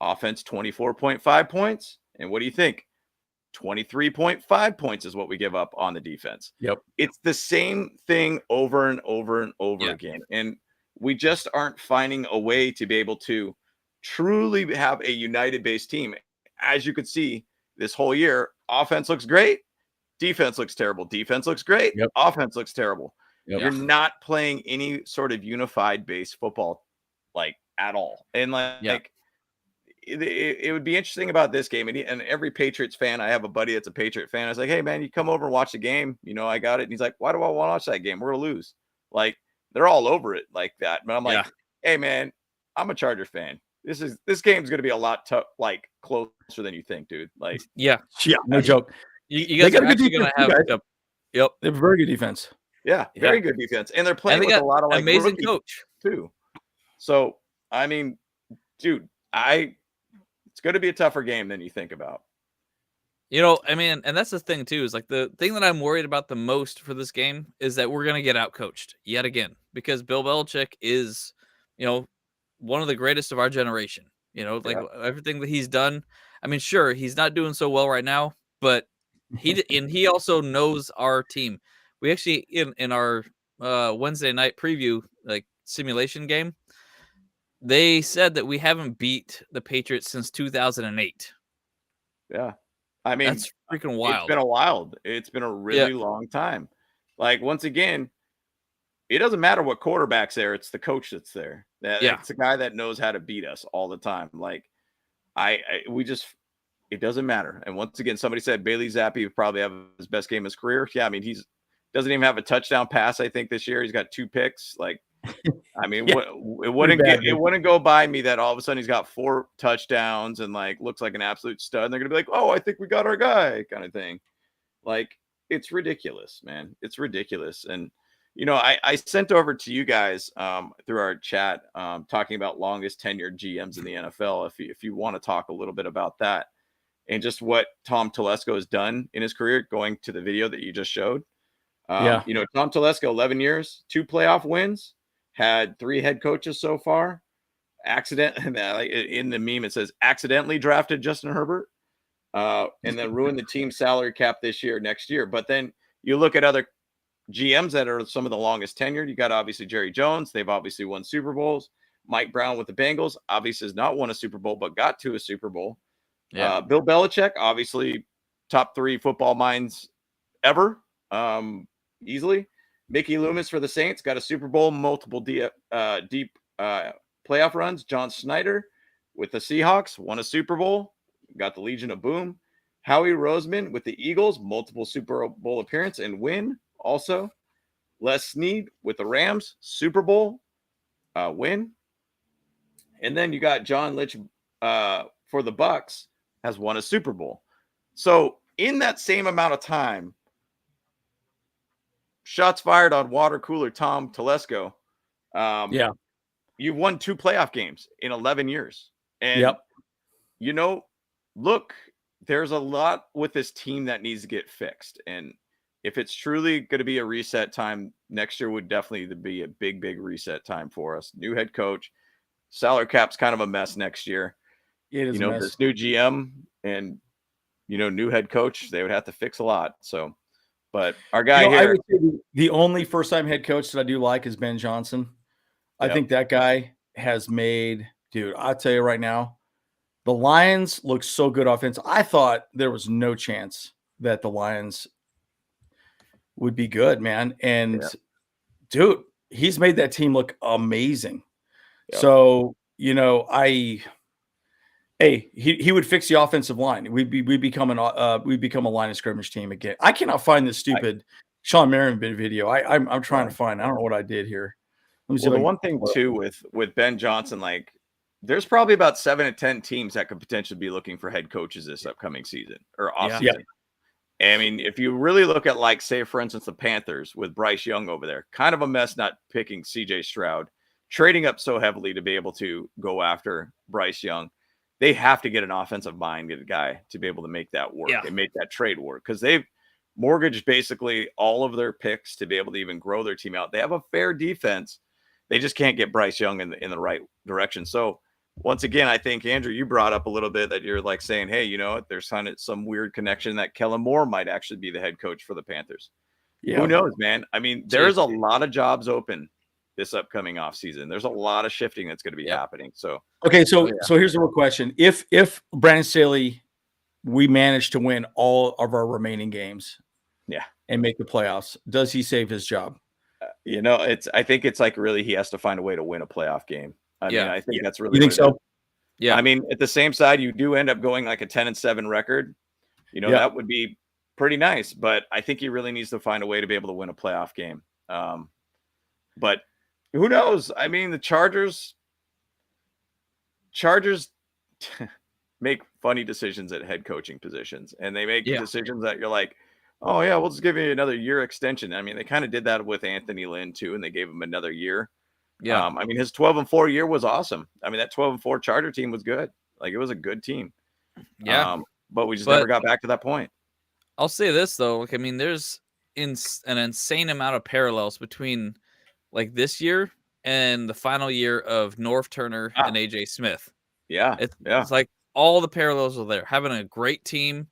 Offense 24.5 points. And what do you think? 23.5 points is what we give up on the defense. Yep. It's the same thing over and over and over again. And we just aren't finding a way to be able to truly have a united base team. As you could see this whole year, offense looks great. Defense looks terrible. Defense looks great. Yep. Offense looks terrible. Yep. You're not playing any sort of unified base football like at all. And it would be interesting about this game. And every Patriots fan, I have a buddy that's a Patriot fan. I was like, hey, man, you come over and watch the game. I got it. And he's like, why do I want to watch that game? We're going to lose. Like, they're all over it like that. But I'm like, hey, man, I'm a Charger fan. This game's going to be a lot tough, like closer than you think, dude. Like, no joke. You guys are actually going to have they have a very good defense. Yeah, very good defense. And they're playing with a lot of like amazing coach too. So, I mean, dude, it's going to be a tougher game than you think about. I mean, and that's the thing too, is like the thing that I'm worried about the most for this game is that we're going to get outcoached yet again, because Bill Belichick is, one of the greatest of our generation. Everything that he's done. I mean, sure, he's not doing so well right now, but he also knows our team. We actually in our Wednesday night preview like simulation game, they said that we haven't beat the Patriots since 2008. Yeah. I mean, that's freaking wild. It's been a really long time. Like, once again, it doesn't matter what quarterback's there. It's the coach that's there. It's the guy that knows how to beat us all the time. Like, it doesn't matter. And once again, somebody said Bailey Zappi would probably have his best game of his career. Yeah. I mean, he's doesn't even have a touchdown pass. I think this year he's got 2 picks. Like, I mean, it wouldn't go by me that all of a sudden he's got 4 touchdowns and like looks like an absolute stud. And they're gonna be like, "Oh, I think we got our guy," kind of thing. Like, it's ridiculous, man. It's ridiculous. And I sent over to you guys through our chat talking about longest tenured GMs in the NFL. If you want to talk a little bit about that and just what Tom Telesco has done in his career, going to the video that you just showed. Tom Telesco, 11 years, 2 playoff wins. Had 3 head coaches so far. In the meme, it says accidentally drafted Justin Herbert, and then ruined the team's salary cap next year. But then you look at other GMs that are some of the longest tenured. You got obviously Jerry Jones. They've obviously won Super Bowls. Mike Brown with the Bengals obviously has not won a Super Bowl, but got to a Super Bowl. Yeah. Bill Belichick, obviously top 3 football minds ever, easily. Mickey Loomis for the Saints, got a Super Bowl, multiple deep playoff runs. John Snyder with the Seahawks, won a Super Bowl, got the Legion of Boom. Howie Roseman with the Eagles, multiple Super Bowl appearance and win also. Les Snead with the Rams, Super Bowl win. And then you got John Lynch for the Bucks, has won a Super Bowl. So in that same amount of time, shots fired on water cooler Tom Telesco. You've won 2 playoff games in 11 years. And, look, there's a lot with this team that needs to get fixed. And if it's truly going to be a reset time, next year would definitely be a big, big reset time for us. New head coach, salary cap's kind of a mess next year. It is this new GM and, new head coach, they would have to fix a lot. So, but our guy here, I would say the only first-time head coach that I do like is Ben Johnson. I think that guy has made, dude, I'll tell you right now, the Lions look so good offense. I thought there was no chance that the Lions would be good, man. And dude, he's made that team look amazing. Yep. So, you know, he would fix the offensive line. We'd become a line of scrimmage team again. I cannot find this stupid Sean Marion video. I'm trying to find. I don't know what I did here. Well, the one thing too with Ben Johnson, like there's probably about 7 to 10 teams that could potentially be looking for head coaches this upcoming season or off season. Yeah. I mean, if you really look at, like, say, for instance, the Panthers with Bryce Young over there, kind of a mess not picking CJ Stroud, trading up so heavily to be able to go after Bryce Young. They have to get an offensive minded guy to be able to make that work and make that trade work, because they've mortgaged basically all of their picks to be able to even grow their team out. They have a fair defense. They just can't get Bryce Young in the right direction. So once again, I think, Andrew, you brought up a little bit that you're like saying, hey, you know, there's some weird connection that Kellen Moore might actually be the head coach for the Panthers. Yeah. Who knows, man? I mean, there's a lot of jobs open this upcoming offseason. There's a lot of shifting that's going to be happening. So, okay. So here's the real question. If Brandon Staley, we manage to win all of our remaining games and make the playoffs, does he save his job? You know, I think it's like really he has to find a way to win a playoff game. I mean, I think that's really. You think so? Yeah. I mean, at the same side, you do end up going like a 10-7 record. You know, that would be pretty nice. But I think he really needs to find a way to be able to win a playoff game. But who knows? I mean, the Chargers make funny decisions at head coaching positions, and they make decisions that you're like, oh yeah, we'll just give you another year extension. I mean, they kind of did that with Anthony Lynn too, and they gave him another year. Yeah. I mean, his 12-4 year was awesome. I mean, that 12-4 Charger team was good. Like, it was a good team. Yeah. But we just never got back to that point. I'll say this though. Like, I mean, there's an insane amount of parallels between like this year and the final year of Norv Turner and AJ Smith. Yeah. It's like all the parallels are there. Having a great team,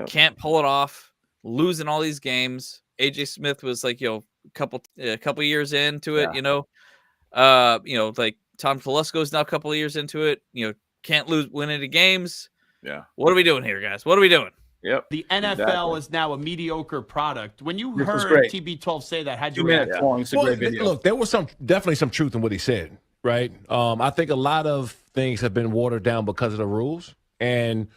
can't pull it off, losing all these games. AJ Smith was like, a couple years into it, like Tom Telesco's now a couple of years into it, can't win any games. Yeah. What are we doing here, guys? What are we doing? Yep. The NFL is now a mediocre product. When you heard TB12 say that, how'd you react? Look, there was definitely some truth in what he said, right? I think a lot of things have been watered down because of the rules. And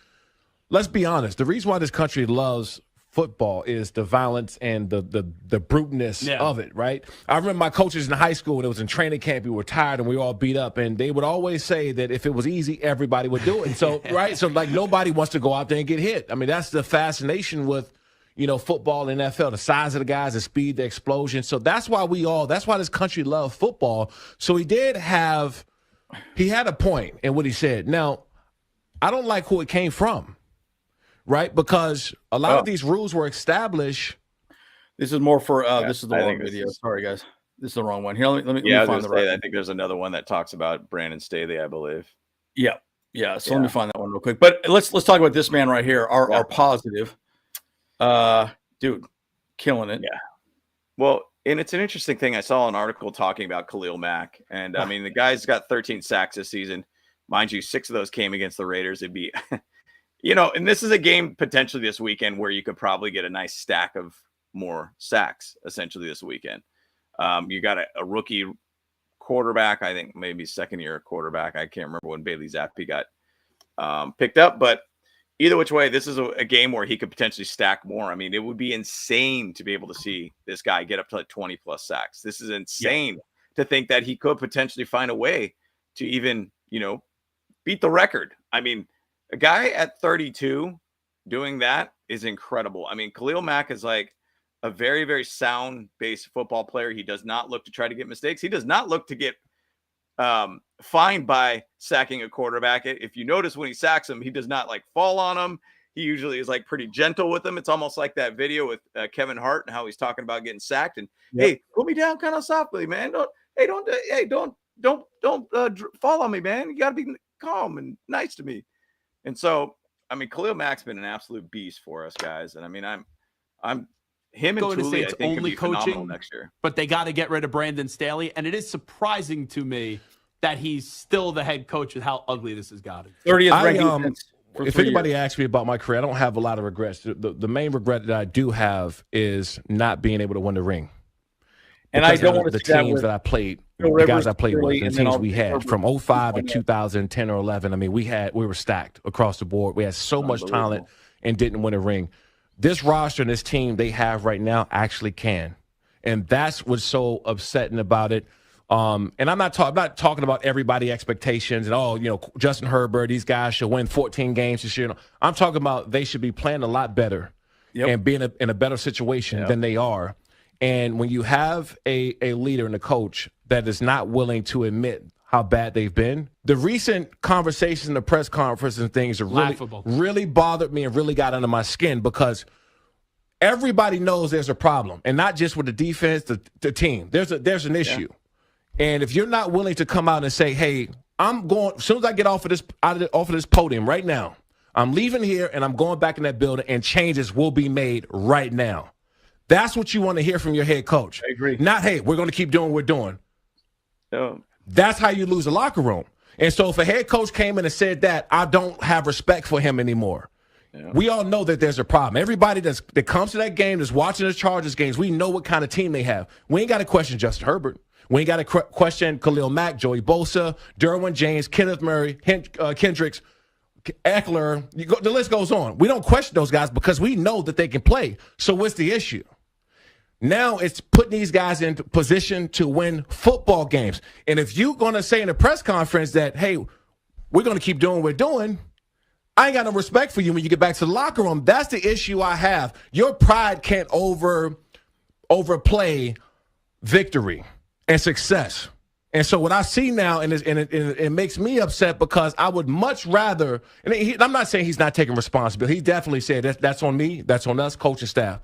let's be honest, the reason why this country loves football is the violence and the bruteness of it, right? I remember my coaches in high school, and it was in training camp, we were tired and we were all beat up, and they would always say that if it was easy, everybody would do it. So, right? So, like, nobody wants to go out there and get hit. I mean, that's the fascination with, football and NFL, the size of the guys, the speed, the explosion. So that's why this country loves football. So he had a point in what he said. Now, I don't like who it came from. Right, because a lot of these rules were established. This is more for this is the wrong video. Sorry, guys, this is the wrong one. Here, let me find the right. I think there's another one that talks about Brandon Staley, I believe. Yeah. So let me find that one real quick. But let's talk about this man right here. Our positive, dude, killing it. Yeah. Well, and it's an interesting thing. I saw an article talking about Khalil Mack, and I mean, the guy's got 13 sacks this season, mind you. 6 of those came against the Raiders. It'd be. And this is a game potentially this weekend where you could probably get a nice stack of more sacks essentially this weekend. You got a rookie quarterback, I think maybe second-year quarterback. I can't remember when Bailey Zappi got picked up, but either which way, this is a game where he could potentially stack more. I mean, it would be insane to be able to see this guy get up to like 20-plus sacks. This is insane to think that he could potentially find a way to even, beat the record. I mean, a guy at 32 doing that is incredible. I mean, Khalil Mack is like a very, very sound base football player. He does not look to try to get mistakes. He does not look to get fined by sacking a quarterback. If you notice when he sacks him, he does not like fall on him. He usually is like pretty gentle with them. It's almost like that video with Kevin Hart and how he's talking about getting sacked. And hey, put me down kind of softly, man. Don't fall on me, man. You got to be calm and nice to me. And so, I mean, Khalil Mack's been an absolute beast for us, guys. And I mean, I'm him and Tully, I think, could be phenomenal next year. But they got to get rid of Brandon Staley, and it is surprising to me that he's still the head coach with how ugly this has gotten. 30th ranked defense. if anybody asks me about my career, I don't have a lot of regrets. The main regret that I do have is not being able to win the ring. And I don't want to the teams that I played, the guys I played with, and the teams we had from 05 to 2010 or 11. I mean, we were stacked across the board. We had so much talent and didn't win a ring. This roster and this team they have right now actually can, and that's what's so upsetting about it. And I'm not talking about everybody expectations and Justin Herbert, these guys should win 14 games this year. I'm talking about they should be playing a lot better and being in a better situation than they are. And when you have a leader and a coach that is not willing to admit how bad they've been, the recent conversations in the press conference and things are really bothered me and really got under my skin because everybody knows there's a problem, and not just with the defense, the team. There's an issue. And if you're not willing to come out and say, hey, I'm going, as soon as I get off of this podium right now, I'm leaving here and I'm going back in that building and changes will be made right now. That's what you want to hear from your head coach. I agree. Not, hey, we're going to keep doing what we're doing. No. That's how you lose a locker room. And so if a head coach came in and said that, I don't have respect for him anymore. Yeah. We all know that there's a problem. Everybody that comes to that game, that's watching the Chargers games, we know what kind of team they have. We ain't got to question Justin Herbert. We ain't got to question Khalil Mack, Joey Bosa, Derwin James, Kenneth Murray, Kendricks, Eckler. The list goes on. We don't question those guys because we know that they can play. So what's the issue? Now it's putting these guys in position to win football games. And if you're going to say in a press conference that, hey, we're going to keep doing what we're doing, I ain't got no respect for you when you get back to the locker room. That's the issue I have. Your pride can't overplay victory and success. And so what I see now, and it makes me upset because I would much rather, and I'm not saying he's not taking responsibility. He definitely said that's on me, that's on us, coaching staff.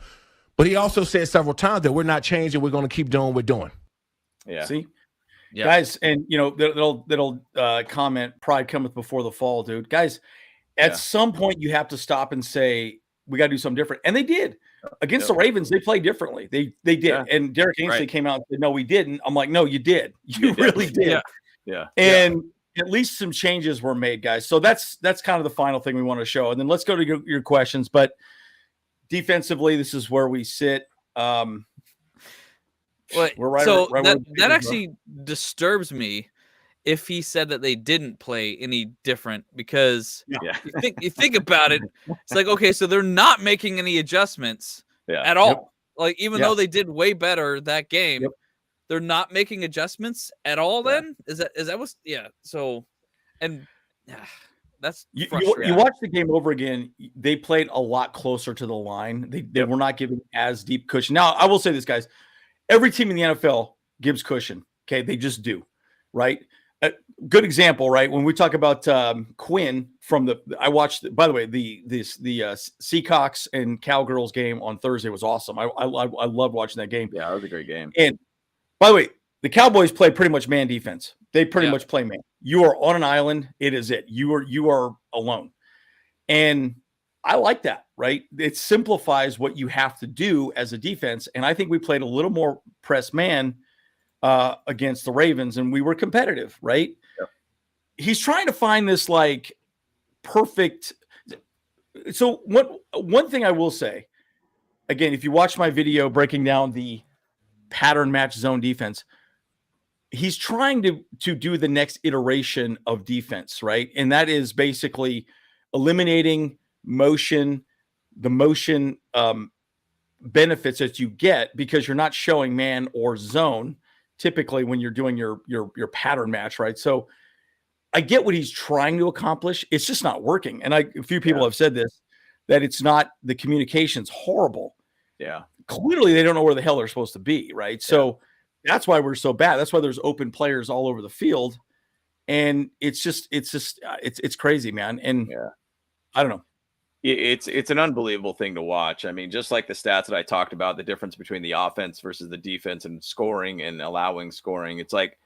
But he also said several times that we're not changing, we're going to keep doing what we're doing. Yeah. See? Yeah. Guys, and they'll comment, pride cometh before the fall, dude. Guys, at some point you have to stop and say, we got to do something different. And they did. Against the Ravens, they played differently. They did. Yeah. And Derek Ainsley came out and said, no, we didn't. I'm like, no, you did. You really did. Yeah. And at least some changes were made, guys. So that's kind of the final thing we want to show. And then let's go to your questions. But defensively, this is where we sit. We're right. So that actually disturbs me if he said that they didn't play any different, because you think about it, it's like, okay, so they're not making any adjustments at all. Yep. Like, even though they did way better that game, they're not making adjustments at all. Then is that what's so, and that's you watch the game over again. They played a lot closer to the line. They were not giving as deep cushion. Now, I will say this, guys, every team in the NFL gives cushion. Okay. They just do. Right. A good example, right? When we talk about Quinn I watched, by the way, the Seacocks and Cowgirls game on Thursday was awesome. I loved watching that game. Yeah, that was a great game. And by the way, the Cowboys play pretty much man defense. They pretty much play man. You are on an island. It is it. You are alone. And I like that, right? It simplifies what you have to do as a defense. And I think we played a little more press man against the Ravens, and we were competitive, right? Yep. He's trying to find this like perfect. So one thing I will say, again, if you watch my video breaking down the pattern match zone defense, he's trying to do the next iteration of defense, right? And that is basically eliminating the motion benefits that you get because you're not showing man or zone typically when you're doing your pattern match, right? So I get what he's trying to accomplish. It's just not working. And a few people have said this, that it's not, the communication's horrible. Yeah. Clearly they don't know where the hell they're supposed to be, right? So that's why we're so bad. That's why there's open players all over the field. And it's crazy, man. And I don't know. It's an unbelievable thing to watch. I mean, just like the stats that I talked about, the difference between the offense versus the defense and scoring and allowing scoring. It's like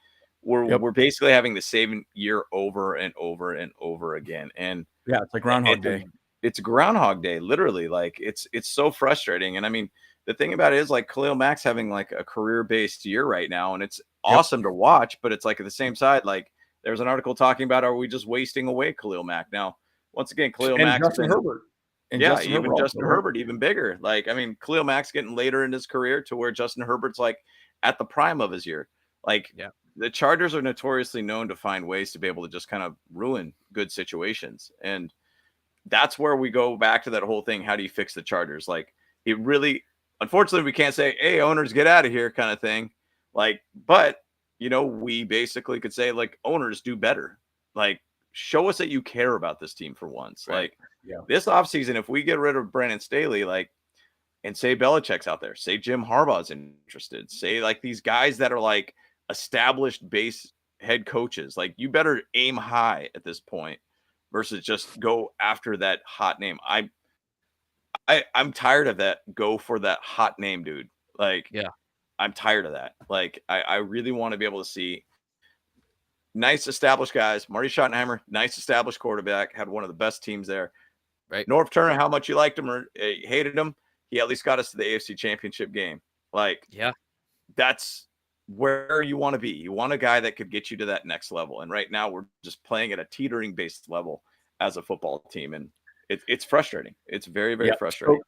we're basically having the same year over and over and over again. And it's like Groundhog Day. It's Groundhog Day, literally. Like it's so frustrating. And I mean, the thing about it is like Khalil Mack's having like a career-based year right now, and it's awesome to watch. But it's like at the same side, like there's an article talking about, are we just wasting away Khalil Mack now? once again, Khalil and Mack's Justin Herbert. And yeah, Justin even Herbert Justin also, Herbert, even bigger. Like, I mean, Khalil Mack's getting later in his career to where Justin Herbert's like at the prime of his year. Like, the Chargers are notoriously known to find ways to be able to just kind of ruin good situations. And that's where we go back to that whole thing. How do you fix the Chargers? Like, it really, unfortunately, we can't say, hey, owners, get out of here kind of thing. Like, but, you know, we basically could say, like, owners, do better. Like, show us that you care about this team for once. Right. Like, this offseason, if we get rid of Brandon Staley, like, and say Belichick's out there, say Jim Harbaugh's interested, say like these guys that are like established base head coaches, like, you better aim high at this point versus just go after that hot name. I'm tired of that. Go for that hot name, dude. Like, I'm tired of that. Like, I really want to be able to see nice established guys. Marty Schottenheimer, nice established quarterback, had one of the best teams there. Right. Norv Turner, how much you liked him or hated him, he at least got us to the AFC Championship game. Like, that's where you want to be. You want a guy that could get you to that next level. And right now we're just playing at a teetering based level as a football team. And it's frustrating. It's very, very frustrating.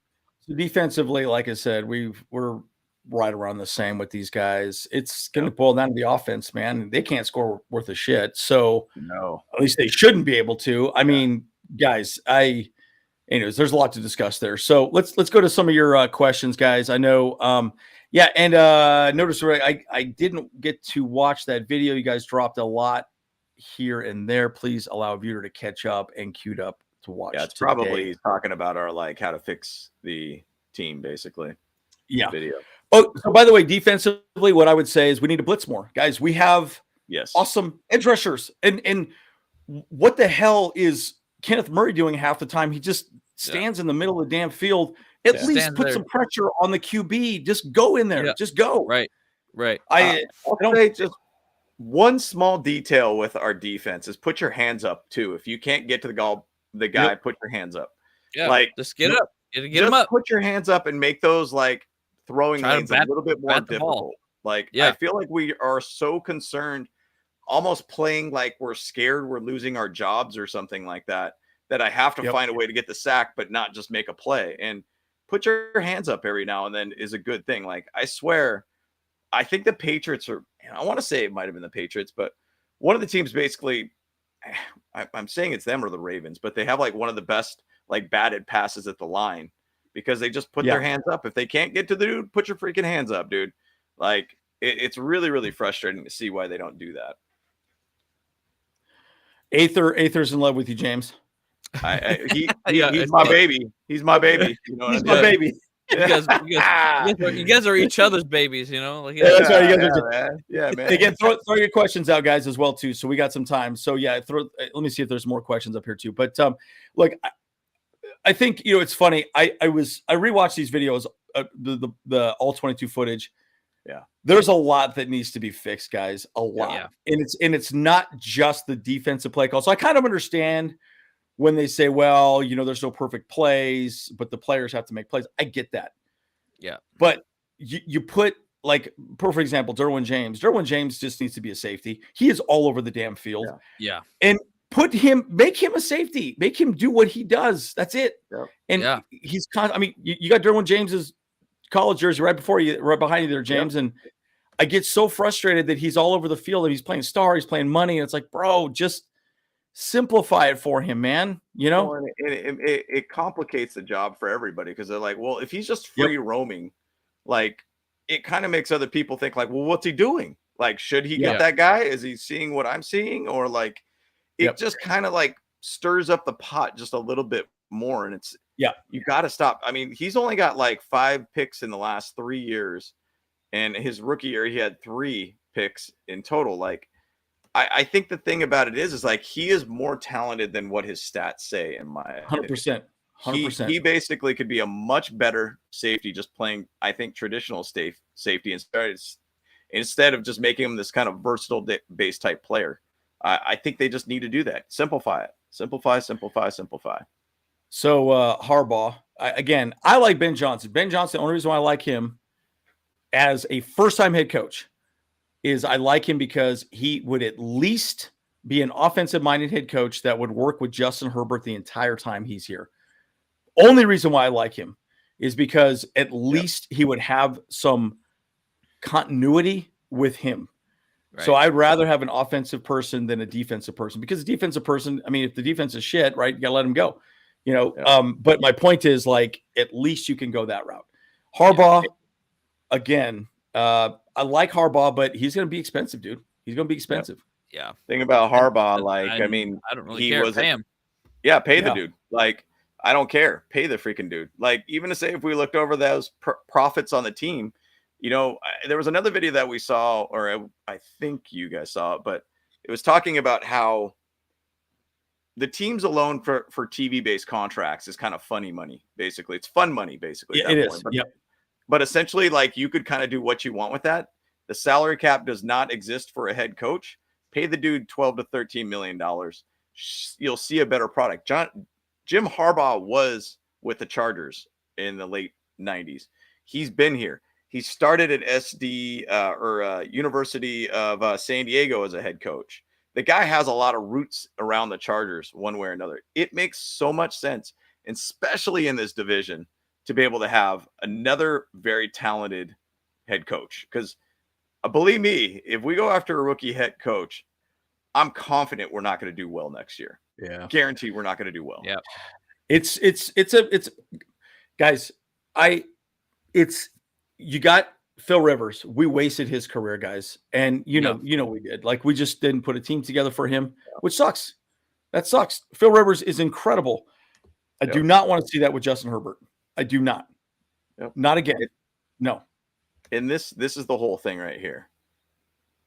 So defensively, like I said, we're right around the same with these guys. It's going to boil down to the offense, man. They can't score worth a shit. So at least they shouldn't be able to. I mean, guys, anyways, there's a lot to discuss there. So let's go to some of your questions, guys. I know, notice I didn't get to watch that video. You guys dropped a lot here and there. Please allow a viewer to catch up and queued up to watch. Yeah, it's probably talking about our, like, how to fix the team, basically. Yeah. Video. Oh, so by the way, defensively, what I would say is we need to blitz more, guys. We have awesome edge rushers, and what the hell is Kenneth Murray doing half the time? He just stands in the middle of the damn field. At least put some pressure on the QB. Just go in there. Just go. Right. I don't say just one small detail with our defense is put your hands up too. If you can't get to the guy, put your hands up. Yeah, like, just get up. Get him up. Put your hands up and make those, like, throwing lanes a little bit more difficult. Like, I feel like we are so concerned, almost playing like we're scared we're losing our jobs or something like that, that I have to find a way to get the sack, but not just make a play. And put your hands up every now and then is a good thing. Like, I swear, I think the Patriots are, I want to say it might have been the Patriots, but one of the teams basically, I'm saying it's them or the Ravens, but they have like one of the best, like, batted passes at the line because they just put their hands up. If they can't get to the dude, put your freaking hands up, dude. Like, it's really, really frustrating to see why they don't do that. Aether's in love with you, James. He's my baby. He's my baby. You know, he's my baby. You guys are each other's babies, you know. Like, that's right. You guys are, man. Again, throw your questions out, guys, as well too. So we got some time. So let me see if there's more questions up here too. But look, I think, you know, it's funny. I rewatched these videos, the all 22 footage. Yeah, there's a lot that needs to be fixed, guys. A lot, and it's not just the defensive play call. So I kind of understand when they say, well, you know, there's no perfect plays, but the players have to make plays. I get that. Yeah. But you put, like, perfect example, Derwin James. Derwin James just needs to be a safety. He is all over the damn field. Yeah. And make him a safety. Make him do what he does. That's it. Yeah. And he's I mean, you got Derwin James's college jersey right behind you there, James. And I get so frustrated that he's all over the field and he's playing star, he's playing money. And it's like, bro, just simplify it for him, man. You know, well, it complicates the job for everybody because they're like, well, if he's just free roaming, like, it kind of makes other people think like, well, what's he doing? Like, should he get that guy? Is he seeing what I'm seeing? Or like, it just kind of like stirs up the pot just a little bit more. And it's, you got to stop. I mean, he's only got like 5 picks in the last 3 years. And his rookie year, he had 3 picks in total. Like, I think the thing about it is like he is more talented than what his stats say, in my 100%. 100%. He basically could be a much better safety just playing, I think, traditional safety instead of just making him this kind of versatile base type player. I think they just need to do that. Simplify it. Simplify. So Harbaugh, again, I like Ben Johnson. Ben Johnson, the only reason why I like him as a first-time head coach is I like him because he would at least be an offensive-minded head coach that would work with Justin Herbert the entire time he's here. Only reason why I like him is because at least he would have some continuity with him. Right. So I'd rather have an offensive person than a defensive person, because a defensive person, I mean, if the defense is shit, right, you got to let him go. But my point is, like, at least you can go that route. Harbaugh, again, I like Harbaugh, but he's going to be expensive, dude. He's going to be expensive. Yeah. Thing about Harbaugh, I mean, I don't really care. Pay him. Yeah, pay the dude. Like, I don't care. Pay the freaking dude. Like, even to say, if we looked over those profits on the team, there was another video that we saw, or I think you guys saw it, but it was talking about how the teams alone for TV-based contracts is kind of funny money, basically. It's fun money, basically. Yeah, it is. But essentially, like, you could kind of do what you want with that. The salary cap does not exist for a head coach. Pay the dude $12 to $13 million. You'll see a better product. Jim Harbaugh was with the Chargers in the late 90s. He's been here. He started at University of San Diego as a head coach. The guy has a lot of roots around the Chargers one way or another. It makes so much sense, and especially in this division, to be able to have another very talented head coach. Because believe me, if we go after a rookie head coach, I'm confident we're not going to do well next year. Yeah. Guaranteed we're not going to do well. Yeah. It's guys, you got Phil Rivers. We wasted his career, guys. And we did. Like, we just didn't put a team together for him, which sucks. That sucks. Phil Rivers is incredible. I do not want to see that with Justin Herbert. I do not. Not again. No. And this is the whole thing right here.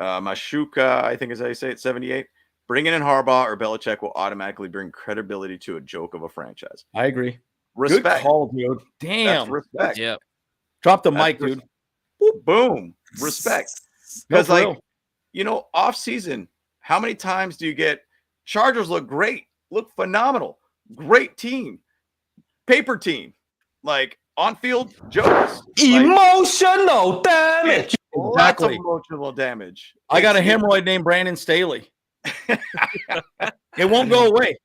Mashuka, I think is how you say it, 78. Bringing in Harbaugh or Belichick will automatically bring credibility to a joke of a franchise. I agree. Respect. Good call, dude. Damn. That's respect. Yeah. Drop the mic, dude. Boom. Respect. Because, off season, how many times do you get Chargers look great, look phenomenal, great team, paper team, like on-field jokes, emotional damage. Lots of emotional damage. I got a hemorrhoid named Brandon Staley. It won't go away.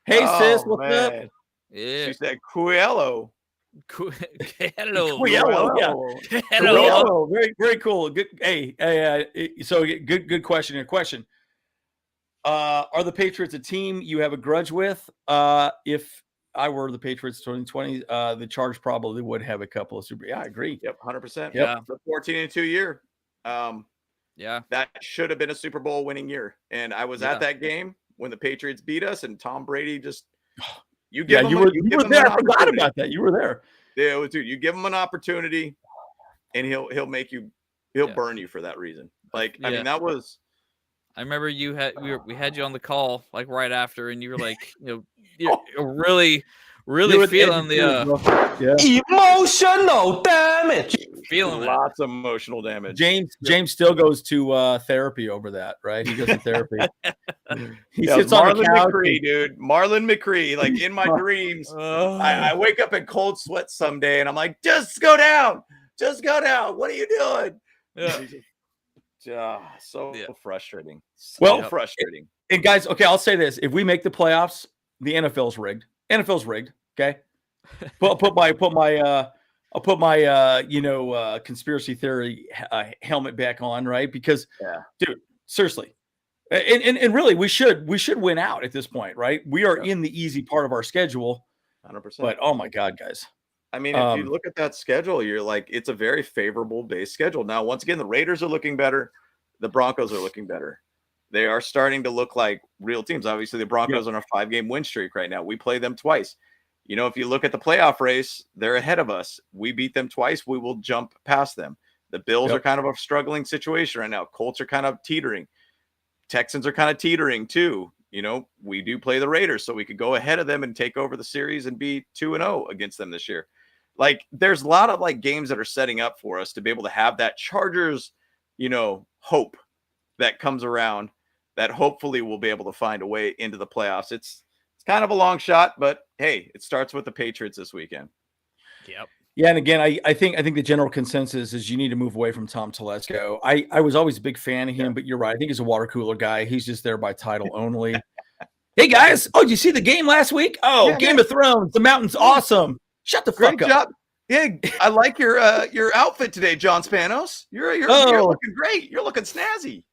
Hey, sis, what's up? Yeah. She said Cuello. Hello. Very, very cool. Good. So good question. Are the Patriots a team you have a grudge with? If I were the Patriots 2020, the Chargers probably would have a couple of super. Yeah, I agree. Yep, 100%. Yeah, the 14-2 year. That should have been a Super Bowl winning year. And I was at that game when the Patriots beat us, and Tom Brady just you were there. I forgot about that. You were there. Yeah, dude. You give him an opportunity, and he'll make you. He'll burn you for that reason. Like, I mean, that was. I remember we had you on the call like right after, and you were like, you're really feeling the emotional damage. Feeling lots of emotional damage. James still goes to therapy over that, right? He goes to therapy. He sits on the couch. McCree, dude. Marlon McCree. Like, in my dreams, I wake up in cold sweats someday, and I'm like, just go down. What are you doing? So frustrating. Frustrating. And guys, okay, I'll say this: if we make the playoffs, the NFL's rigged. Okay. I'll put my conspiracy theory helmet back on, right? Because, dude, seriously, and really, we should win out at this point, right? We are in the easy part of our schedule, 100%. But oh my God, guys. I mean, if you look at that schedule, you're like, it's a very favorable base schedule. Now, once again, the Raiders are looking better. The Broncos are looking better. They are starting to look like real teams. Obviously, the Broncos are on a 5-game win streak right now. We play them twice. If you look at the playoff race, they're ahead of us. We beat them twice. We will jump past them. The Bills are kind of a struggling situation right now. Colts are kind of teetering. Texans are kind of teetering too. We do play the Raiders, so we could go ahead of them and take over the series and be 2-0 against them this year. Like, there's a lot of games that are setting up for us to be able to have that Chargers, hope that comes around, that hopefully we'll be able to find a way into the playoffs. It's kind of a long shot, but hey, it starts with the Patriots this weekend. Yep. Yeah, and again, I think the general consensus is you need to move away from Tom Telesco. I was always a big fan of him, but you're right. I think he's a water cooler guy. He's just there by title only. Hey guys, did you see the game last week? Oh, yeah, Game of Thrones, the mountain's awesome. Shut the fuck up. Job. Yeah, I like your outfit today, John Spanos. You're looking great. You're looking snazzy.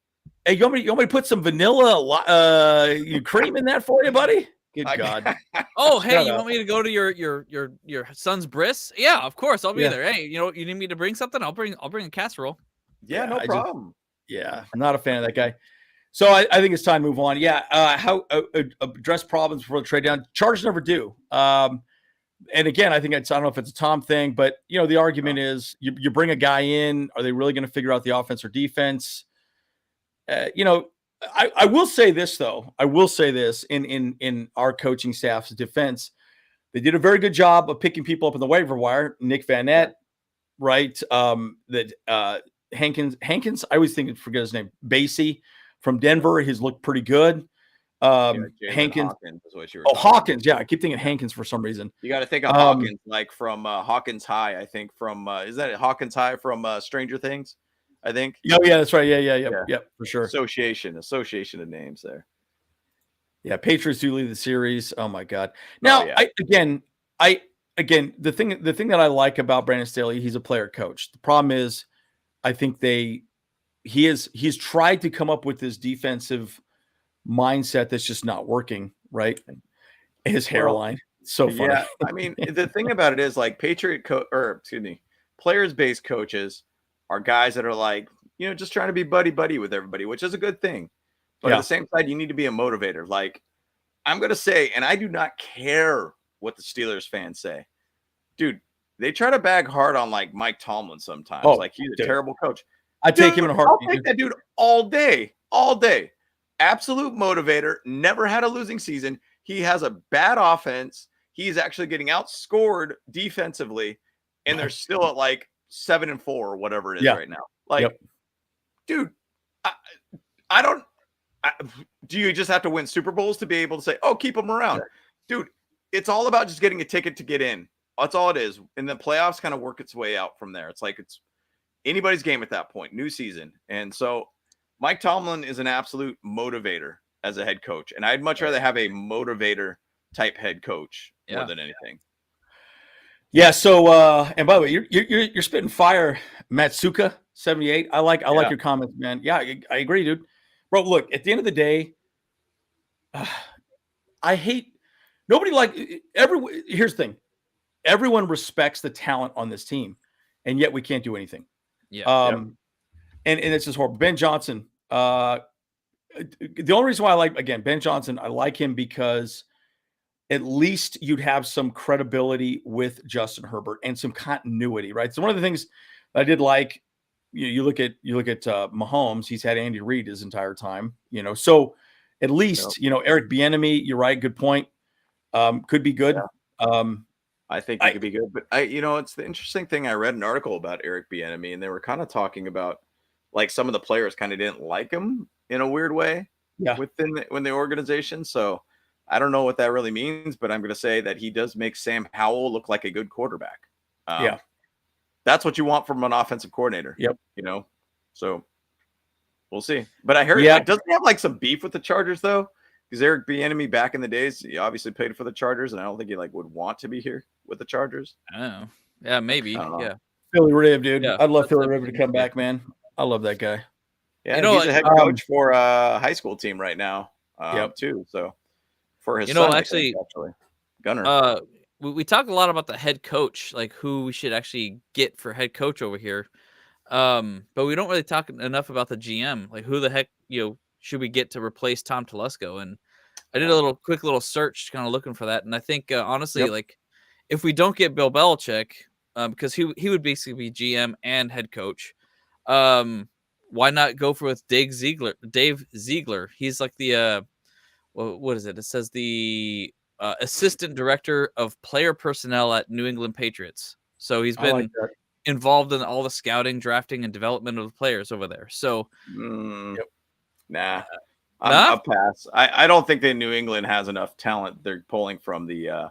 Hey, you want me to put some vanilla cream in that for you, buddy? Good God. Oh, hey, you want me to go to your son's bris? Yeah, of course, I'll be there. Hey, you need me to bring something? I'll bring a casserole. Yeah, no problem. I'm not a fan of that guy. So I think it's time to move on. Yeah, how address problems before the trade down. Chargers never do. And again, I don't know if it's a Tom thing, but the argument is you bring a guy in. Are they really going to figure out the offense or defense? I will say this though. I will say this in our coaching staff's defense, they did a very good job of picking people up in the waiver wire. Nick Van Nett, right? Hankins. I always forget his name. Basie from Denver. He's looked pretty good. Hankins. Hawkins. Yeah, I keep thinking Hankins for some reason. You got to think of Hawkins, like from Hawkins High. I think from is that Hawkins High from Stranger Things? I think. Oh yeah, that's right. Yeah, for sure. Association of names there. Yeah, Patriots do lead the series. Oh my God. Now, the thing that I like about Brandon Staley, he's a player coach. The problem is, I think he's tried to come up with this defensive mindset that's just not working. Right. His hairline, so funny. Yeah, I mean, the thing about it is, like, players-based coaches are guys that are like, just trying to be buddy with everybody, which is a good thing. But at the same side, you need to be a motivator. Like, I'm going to say, and I do not care what the Steelers fans say, dude, they try to bag hard on like Mike Tomlin sometimes. Like, he's a terrible coach. I take him in a heartbeat. I'll take that dude all day. Absolute motivator. Never had a losing season. He has a bad offense. He's actually getting outscored defensively, and they're still at like 7-4 or whatever it is right now. Like, dude, do you just have to win Super Bowls to be able to say, oh, keep them around? Yeah. Dude, it's all about just getting a ticket to get in. That's all it is. And the playoffs kind of work its way out from there. It's like it's anybody's game at that point, new season. And so Mike Tomlin is an absolute motivator as a head coach. And I'd much rather have a motivator type head coach more than anything. Yeah. So, and by the way, you're spitting fire, Matsuka 78. I like your comments, man. Yeah, I agree, dude. Bro, look, at the end of the day, I hate nobody here's the thing. Everyone respects the talent on this team, and yet we can't do anything. Yeah. And it's just horrible. Ben Johnson. The only reason why I like, again, Ben Johnson, I like him because at least you'd have some credibility with Justin Herbert and some continuity, right? So one of the things I did like, you look at Mahomes, he's had Andy Reid his entire time, so at least, Eric Bieniemy, you're right. Good point. Could be good. Yeah. I think he could be good, but it's the interesting thing. I read an article about Eric Bieniemy, and they were kind of talking about like some of the players kind of didn't like him in a weird way within the organization. So I don't know what that really means, but I'm going to say that he does make Sam Howell look like a good quarterback. That's what you want from an offensive coordinator. Yep. So we'll see. But I heard doesn't he have like some beef with the Chargers though? Because Eric Bieniemy back in the days, he obviously played for the Chargers, and I don't think he would want to be here with the Chargers. Oh, yeah, maybe. Yeah. Philly Rib, dude. Yeah, I'd love Philly Rib to come back, man. I love that guy. Yeah, he's a head coach for a high school team right now, too. So for his son, actually, Gunner. We talk a lot about the head coach, like who we should actually get for head coach over here. But we don't really talk enough about the GM, like who the heck, should we get to replace Tom Telesco? And I did a quick little search kind of looking for that. And I think, honestly, like if we don't get Bill Belichick, because he would basically be GM and head coach, why not go with Dave Ziegler? He's like the, what is it? It says the assistant director of player personnel at New England Patriots. So he's been involved in all the scouting, drafting, and development of the players over there. So, Nah, I'll pass. I don't think that New England has enough talent. They're pulling from the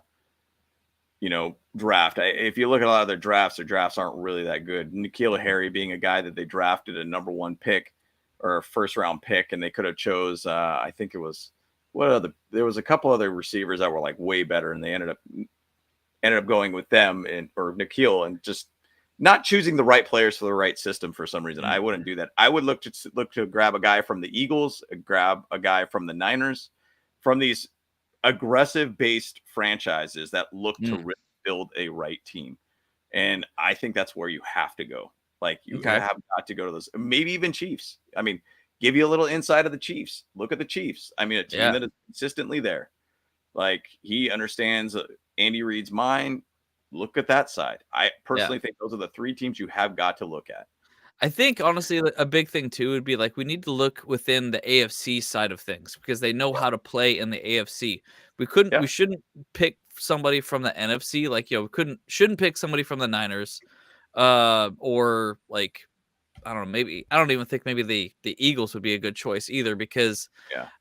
draft. If you look at a lot of their drafts aren't really that good. N'Keal Harry being a guy that they drafted a number 1 pick or a first round pick, and they could have chose, I think it was, there was a couple other receivers that were like way better, and they ended up going with them or N'Keal, and just not choosing the right players for the right system for some reason. I wouldn't do that. I would look to grab a guy from the Eagles, grab a guy from the Niners, from these aggressive based franchises that look to really build a right team. And I think that's where you have to go. Like you have got to go to those, maybe even Chiefs. I mean, give you a little insight of the Chiefs. Look at the Chiefs. I mean, a team that is consistently there. Like he understands Andy Reid's mind. Look at that side. I personally think those are the 3 teams you have got to look at. I think honestly a big thing too would be like we need to look within the AFC side of things because they know how to play in the AFC. We shouldn't pick somebody from the NFC. Like, shouldn't pick somebody from the Niners. Or like I don't know, I don't even think maybe the Eagles would be a good choice either because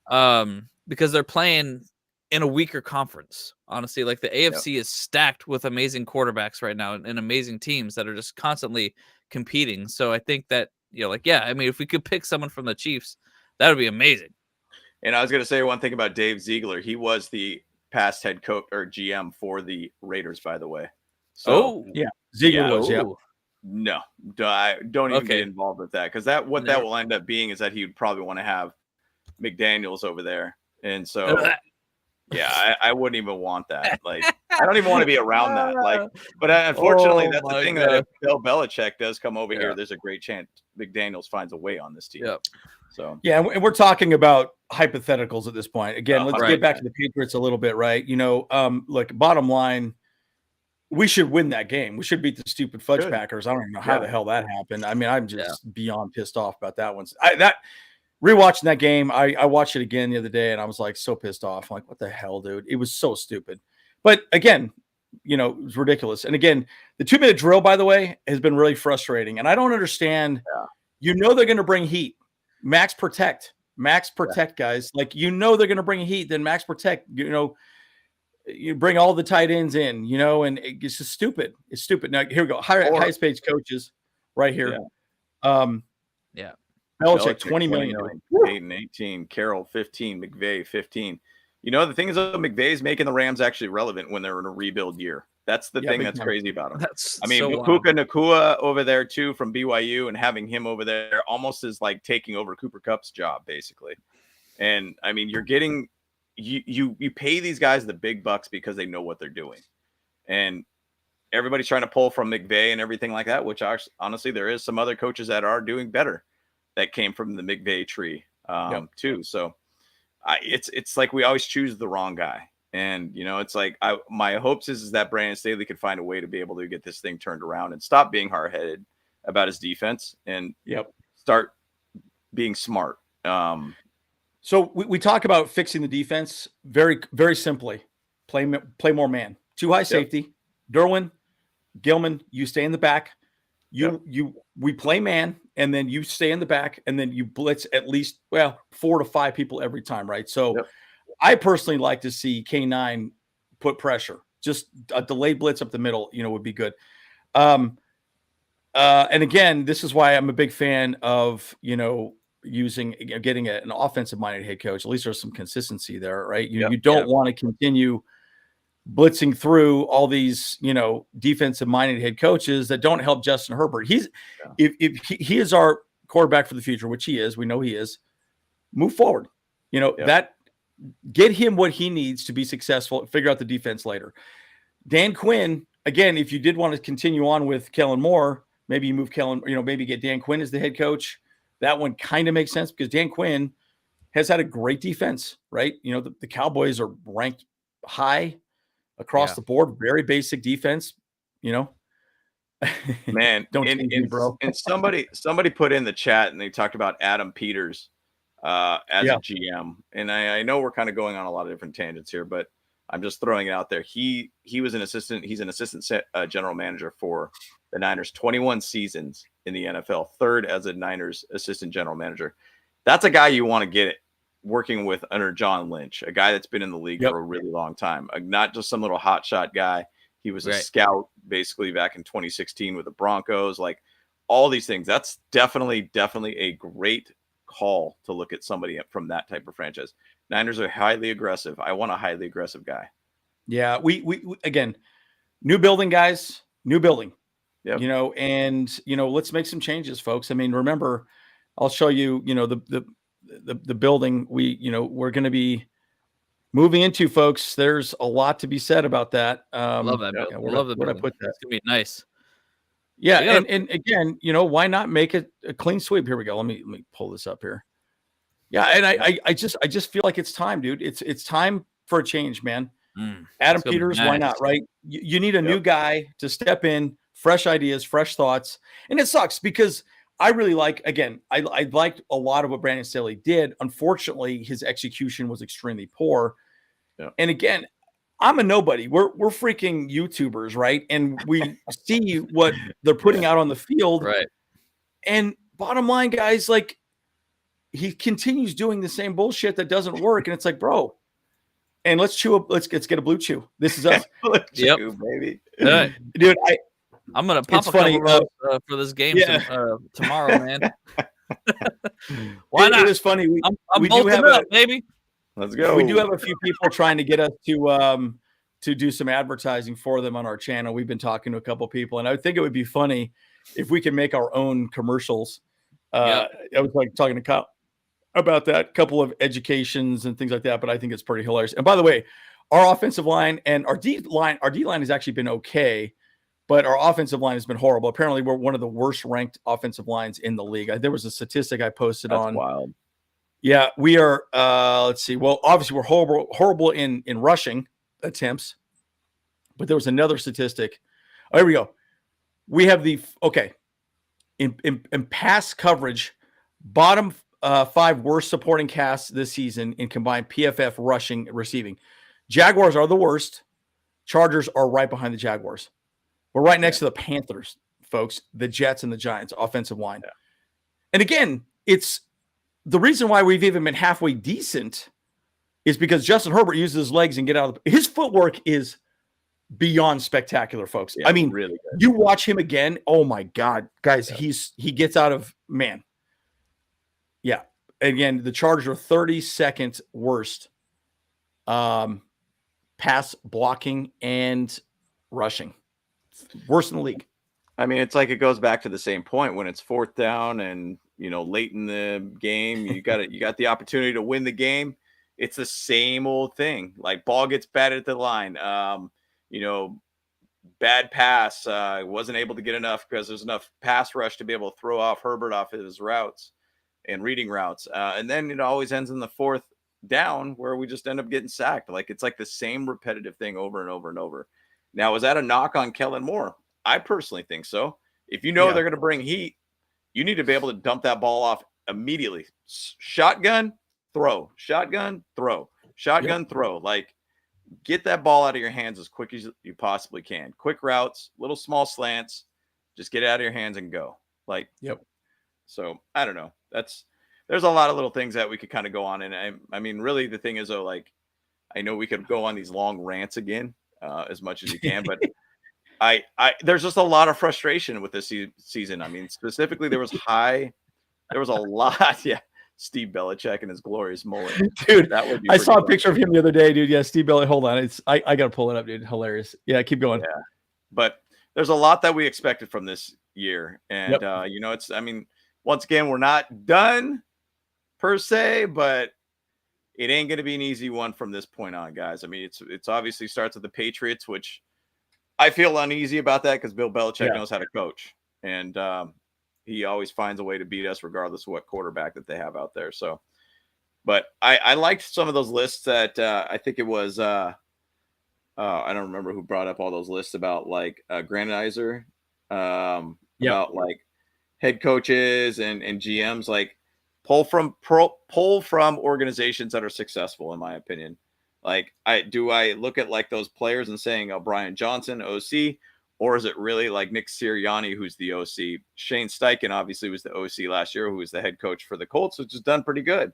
they're playing in a weaker conference. Honestly, like the AFC is stacked with amazing quarterbacks right now and amazing teams that are just constantly competing. So I think that, I mean, if we could pick someone from the Chiefs, that would be amazing. And I was going to say one thing about Dave Ziegler. He was the past head coach or GM for the Raiders, by the way. So, Ziegler was, No, don't even get involved with that because that will end up being is that he would probably want to have McDaniels over there. And so, I wouldn't even want that. Like, I don't even want to be around that. Like, but unfortunately, that's the thing that if Bill Belichick does come over here, there's a great chance McDaniels finds a way on this team. Yep. So, and we're talking about hypotheticals at this point. Again, let's get back to the Patriots a little bit, right? Look, bottom line, we should win that game. We should beat the stupid fudge Packers. I don't even know how the hell that happened. I mean, I'm just beyond pissed off about that one. Rewatching that game, I watched it again the other day, and I was like so pissed off. I'm like, what the hell, dude? It was so stupid. But again, it was ridiculous. And again, the 2-minute drill, by the way, has been really frustrating. And I don't understand. They're going to bring heat. Max protect, guys. Like, they're going to bring heat. Then max protect. You bring all the tight ends in, and it's just stupid. It's stupid. Now here we go. Highest paid coaches right here. Belichick 20 million. Peyton 18, Carroll 15, McVay 15. The thing is, McVay's making the Rams actually relevant when they're in a rebuild year. That's the thing that's crazy about him. Puka Nacua over there too from BYU, and having him over there almost is like taking over Cooper Kupp's job basically. And I mean, you're getting you pay these guys the big bucks because they know what they're doing, and everybody's trying to pull from McVay and everything like that. Which honestly, there is some other coaches that are doing better that came from the McVay tree too. So it's like we always choose the wrong guy. And, it's like my hopes is that Brandon Staley could find a way to be able to get this thing turned around and stop being hard-headed about his defense and start being smart. So we talk about fixing the defense very, very simply. Play more man. Too high safety. Derwin, Gilman, you stay in the back. We play man, and then you stay in the back, and then you blitz at least 4 to 5 people every time, right? So I personally like to see K9 put pressure. Just a delayed blitz up the middle, would be good. And again, this is why I'm a big fan of getting an offensive-minded head coach. At least there's some consistency there, right? You don't want to continue blitzing through all these, defensive-minded head coaches that don't help Justin Herbert. If he is our quarterback for the future, which he is, we know he is. Move forward. That get him what he needs to be successful. Figure out the defense later. Dan Quinn, again, if you did want to continue on with Kellen Moore, maybe you move Kellen. Maybe get Dan Quinn as the head coach. That one kind of makes sense because Dan Quinn has had a great defense, right? The Cowboys are ranked high across the board, very basic defense, Man, bro. And somebody put in the chat and they talked about Adam Peters as a GM. And I know we're kind of going on a lot of different tangents here, but I'm just throwing it out there. He was an assistant. He's an assistant general manager for the Niners, 21 seasons in the NFL, third as a Niners assistant general manager. That's a guy you want to get working with under John Lynch, a guy that's been in the league for a really long time, not just some little hotshot guy. He was a scout basically back in 2016 with the Broncos. Like all these things. That's definitely a great call to look at somebody from that type of franchise. Niners are highly aggressive. I want a highly aggressive guy. Yeah, we again, new building, guys, new building. Yep. You know, and let's make some changes, folks. I mean, remember, I'll show you, the building we're going to be moving into, folks. There's a lot to be said about that. Love that. Yeah, love the building. I put that. It's gonna be nice. Yeah, and again, why not make it a clean sweep? Here we go. Let me pull this up here. Yeah, and I just feel like it's time, dude. It's time for a change, man. Adam Peters, why not? Right? You need a new guy to step in, fresh ideas, fresh thoughts, and it sucks because I really like. Again, I liked a lot of what Brandon Staley did. Unfortunately, his execution was extremely poor. Yeah. And again, I'm a nobody. We're freaking YouTubers, right? And we see what they're putting out on the field, right? And bottom line, guys, like he continues doing the same bullshit that doesn't work, and it's like, bro. And let's get a blue chew. This is us. Yep, baby. Dude, I'm gonna pop a couple of for this game tomorrow, man. Why not? It is funny. I'm bolting up, baby. Let's go. We do have a few people trying to get us to do some advertising for them on our channel. We've been talking to a couple people, and I think it would be funny if we could make our own commercials. I was like talking to Kyle about that, couple of educations and things like that, but I think it's pretty hilarious. And by the way, our offensive line and our D line has actually been okay, but our offensive line has been horrible. Apparently, we're one of the worst ranked offensive lines in the league. There was a statistic I posted on. That's wild. Yeah, we are. Let's see. Well, obviously, we're horrible in rushing attempts, but there was another statistic. Oh, here we go. We have in pass coverage, bottom 5 worst supporting casts this season in combined PFF, rushing, receiving. Jaguars are the worst. Chargers are right behind the Jaguars. We're right next to the Panthers, folks, the Jets and the Giants offensive line. Yeah. And again, it's the reason why we've even been halfway decent is because Justin Herbert uses his legs and his footwork is beyond spectacular, folks. Yeah, I mean, really good. You watch him again. Oh my God, guys, he gets out of man. Yeah. Again, the Chargers are 32nd worst pass blocking and rushing. Worst in the league. I mean, it's like it goes back to the same point when it's 4th down and late in the game, you got the opportunity to win the game. It's the same old thing. Like ball gets batted at the line. Bad pass. Wasn't able to get enough because there's enough pass rush to be able to throw off Herbert off his routes and reading routes. And then it always ends in the 4th down where we just end up getting sacked. Like it's like the same repetitive thing over and over and over. Now, is that a knock on Kellen Moore? I personally think so. If they're going to bring heat, you need to be able to dump that ball off immediately. Shotgun, throw. Shotgun, throw. Shotgun, throw. Like, get that ball out of your hands as quick as you possibly can. Quick routes, little small slants. Just get it out of your hands and go. Like, So, I don't know. There's a lot of little things that we could kind of go on. And I mean, really, the thing is, though, like, I know we could go on these long rants again as much as you can, but there's just a lot of frustration with this season. I mean, specifically, there was a lot. Yeah. Steve Belichick and his glorious mullet. Dude, I saw a picture of him the other day, dude. Yeah, Steve Belichick. Hold on. I got to pull it up, dude. Hilarious. Yeah, keep going. Yeah. But there's a lot that we expected from this year. And, once again, we're not done per se, but it ain't going to be an easy one from this point on, guys. I mean, it's obviously starts with the Patriots, which I feel uneasy about that because Bill Belichick knows how to coach. And, he always finds a way to beat us regardless of what quarterback that they have out there. So, but I liked some of those lists that I think it was, I don't remember who brought up all those lists about like Grandizer, about like head coaches and GMs, like pull from organizations that are successful, in my opinion. Like I look at like those players and saying, Brian Johnson, OC, or is it really like Nick Sirianni, who's the OC? Shane Steichen obviously was the OC last year, who was the head coach for the Colts, which has done pretty good.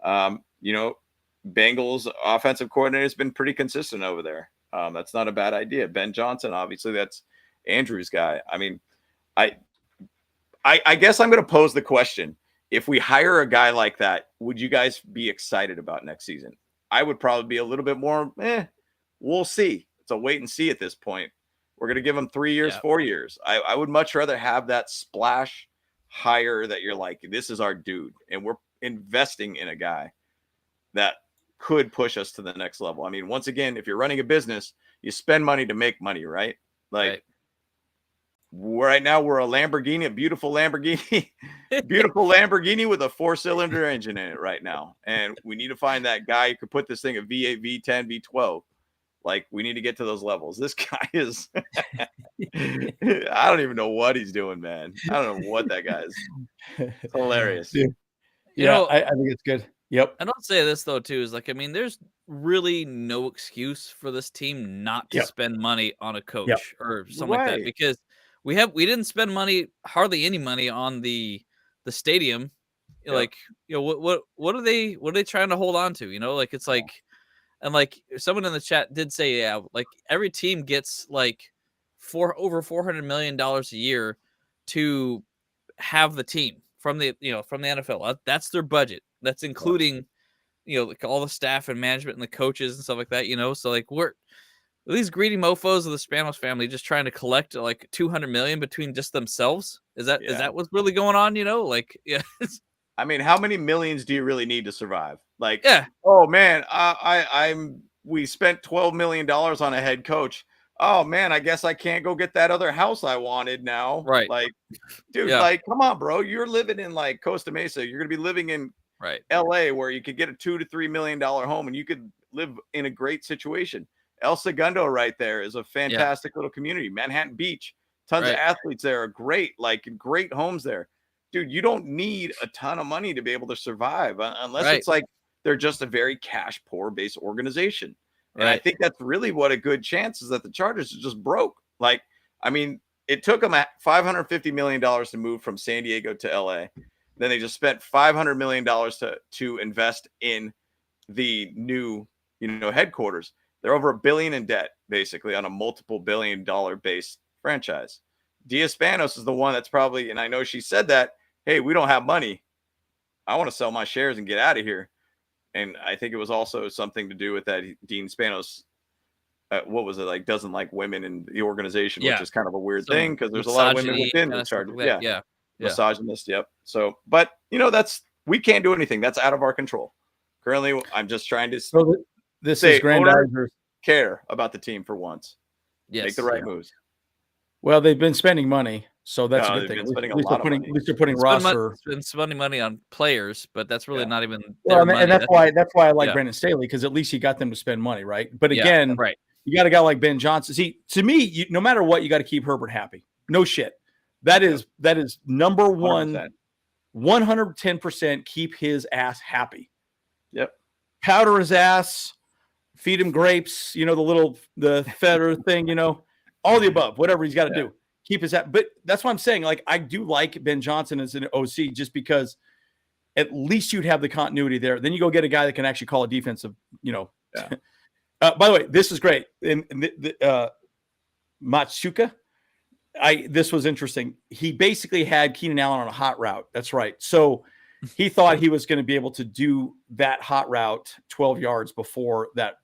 Bengals offensive coordinator has been pretty consistent over there. That's not a bad idea. Ben Johnson, obviously, that's Andrew's guy. I mean, I guess I'm going to pose the question. If we hire a guy like that, would you guys be excited about next season? I would probably be a little bit more, we'll see. It's a wait and see at this point. We're going to give him 3 years, 4 years. I would much rather have that splash hire that you're like, this is our dude. And we're investing in a guy that could push us to the next level. I mean, once again, if you're running a business, you spend money to make money, right? Like right now we're a Lamborghini, a beautiful Lamborghini with a 4-cylinder engine in it right now. And we need to find that guy who could put this thing at V8, V10, V12. Like, we need to get to those levels. This guy is, I don't even know what he's doing, man. I don't know what that guy is. It's hilarious. Yeah, You know, I think it's good. Yep. And I'll say this though too, is like, I mean, there's really no excuse for this team not to spend money on a coach or something like that, because we didn't spend hardly any money on the stadium. Like, what are they trying to hold on to? You know, like, it's like, and like someone in the chat did say, like every team gets like over $400 million a year to have the team from the NFL. That's their budget. That's including, like all the staff and management and the coaches and stuff like that, So like, we're these greedy mofos of the Spanos family just trying to collect like 200 million between just themselves. Is that what's really going on? Like, I mean, how many millions do you really need to survive? Like, oh man, we spent $12 million on a head coach. Oh man, I guess I can't go get that other house I wanted now. Right. Like, dude, like, come on, bro. You're living in like Costa Mesa. You're going to be living in LA, where you could get a $2 to $3 million home and you could live in a great situation. El Segundo right there is a fantastic little community. Manhattan Beach, tons of athletes there are great homes there. Dude, you don't need a ton of money to be able to survive unless it's like they're just a very cash poor based organization. And I think that's really what a good chance is, that the Chargers are just broke. Like, I mean, it took them $550 million to move from San Diego to LA. Then they just spent $500 million to invest in the new, headquarters. They're over $1 billion in debt, basically, on a multiple $1 billion based franchise. Spanos is the one that's probably, and I know she said that, hey, we don't have money. I want to sell my shares and get out of here. And I think it was also something to do with that Dean Spanos, what was it, like, doesn't like women in the organization, which is kind of a weird thing because there's a lot of women within the Chargers. Misogynist. Yep. So, but we can't do anything. That's out of our control. Currently, I'm just trying to say grandizers care about the team for once. Yes, make the right moves. Well, they've been spending money, so that's a good thing. Spending a lot of money. At least they're putting roster. Been spending money on players, but that's really not even. Well, and that's why I like Brandon Staley, because at least he got them to spend money, right? But again, you got a guy like Ben Johnson. See, to me, no matter what, you got to keep Herbert happy. No shit. That is number one. 110% keep his ass happy. Yep. Powder his ass, feed him grapes, the feather thing, all the above, whatever he's got to do. Keep his ass. But that's what I'm saying. Like, I do like Ben Johnson as an OC, just because at least you'd have the continuity there. Then you go get a guy that can actually call a defensive, by the way, this is great. And Matsuka, this was interesting. He basically had Keenan Allen on a hot route. That's right. So he thought he was going to be able to do that hot route 12 yards before that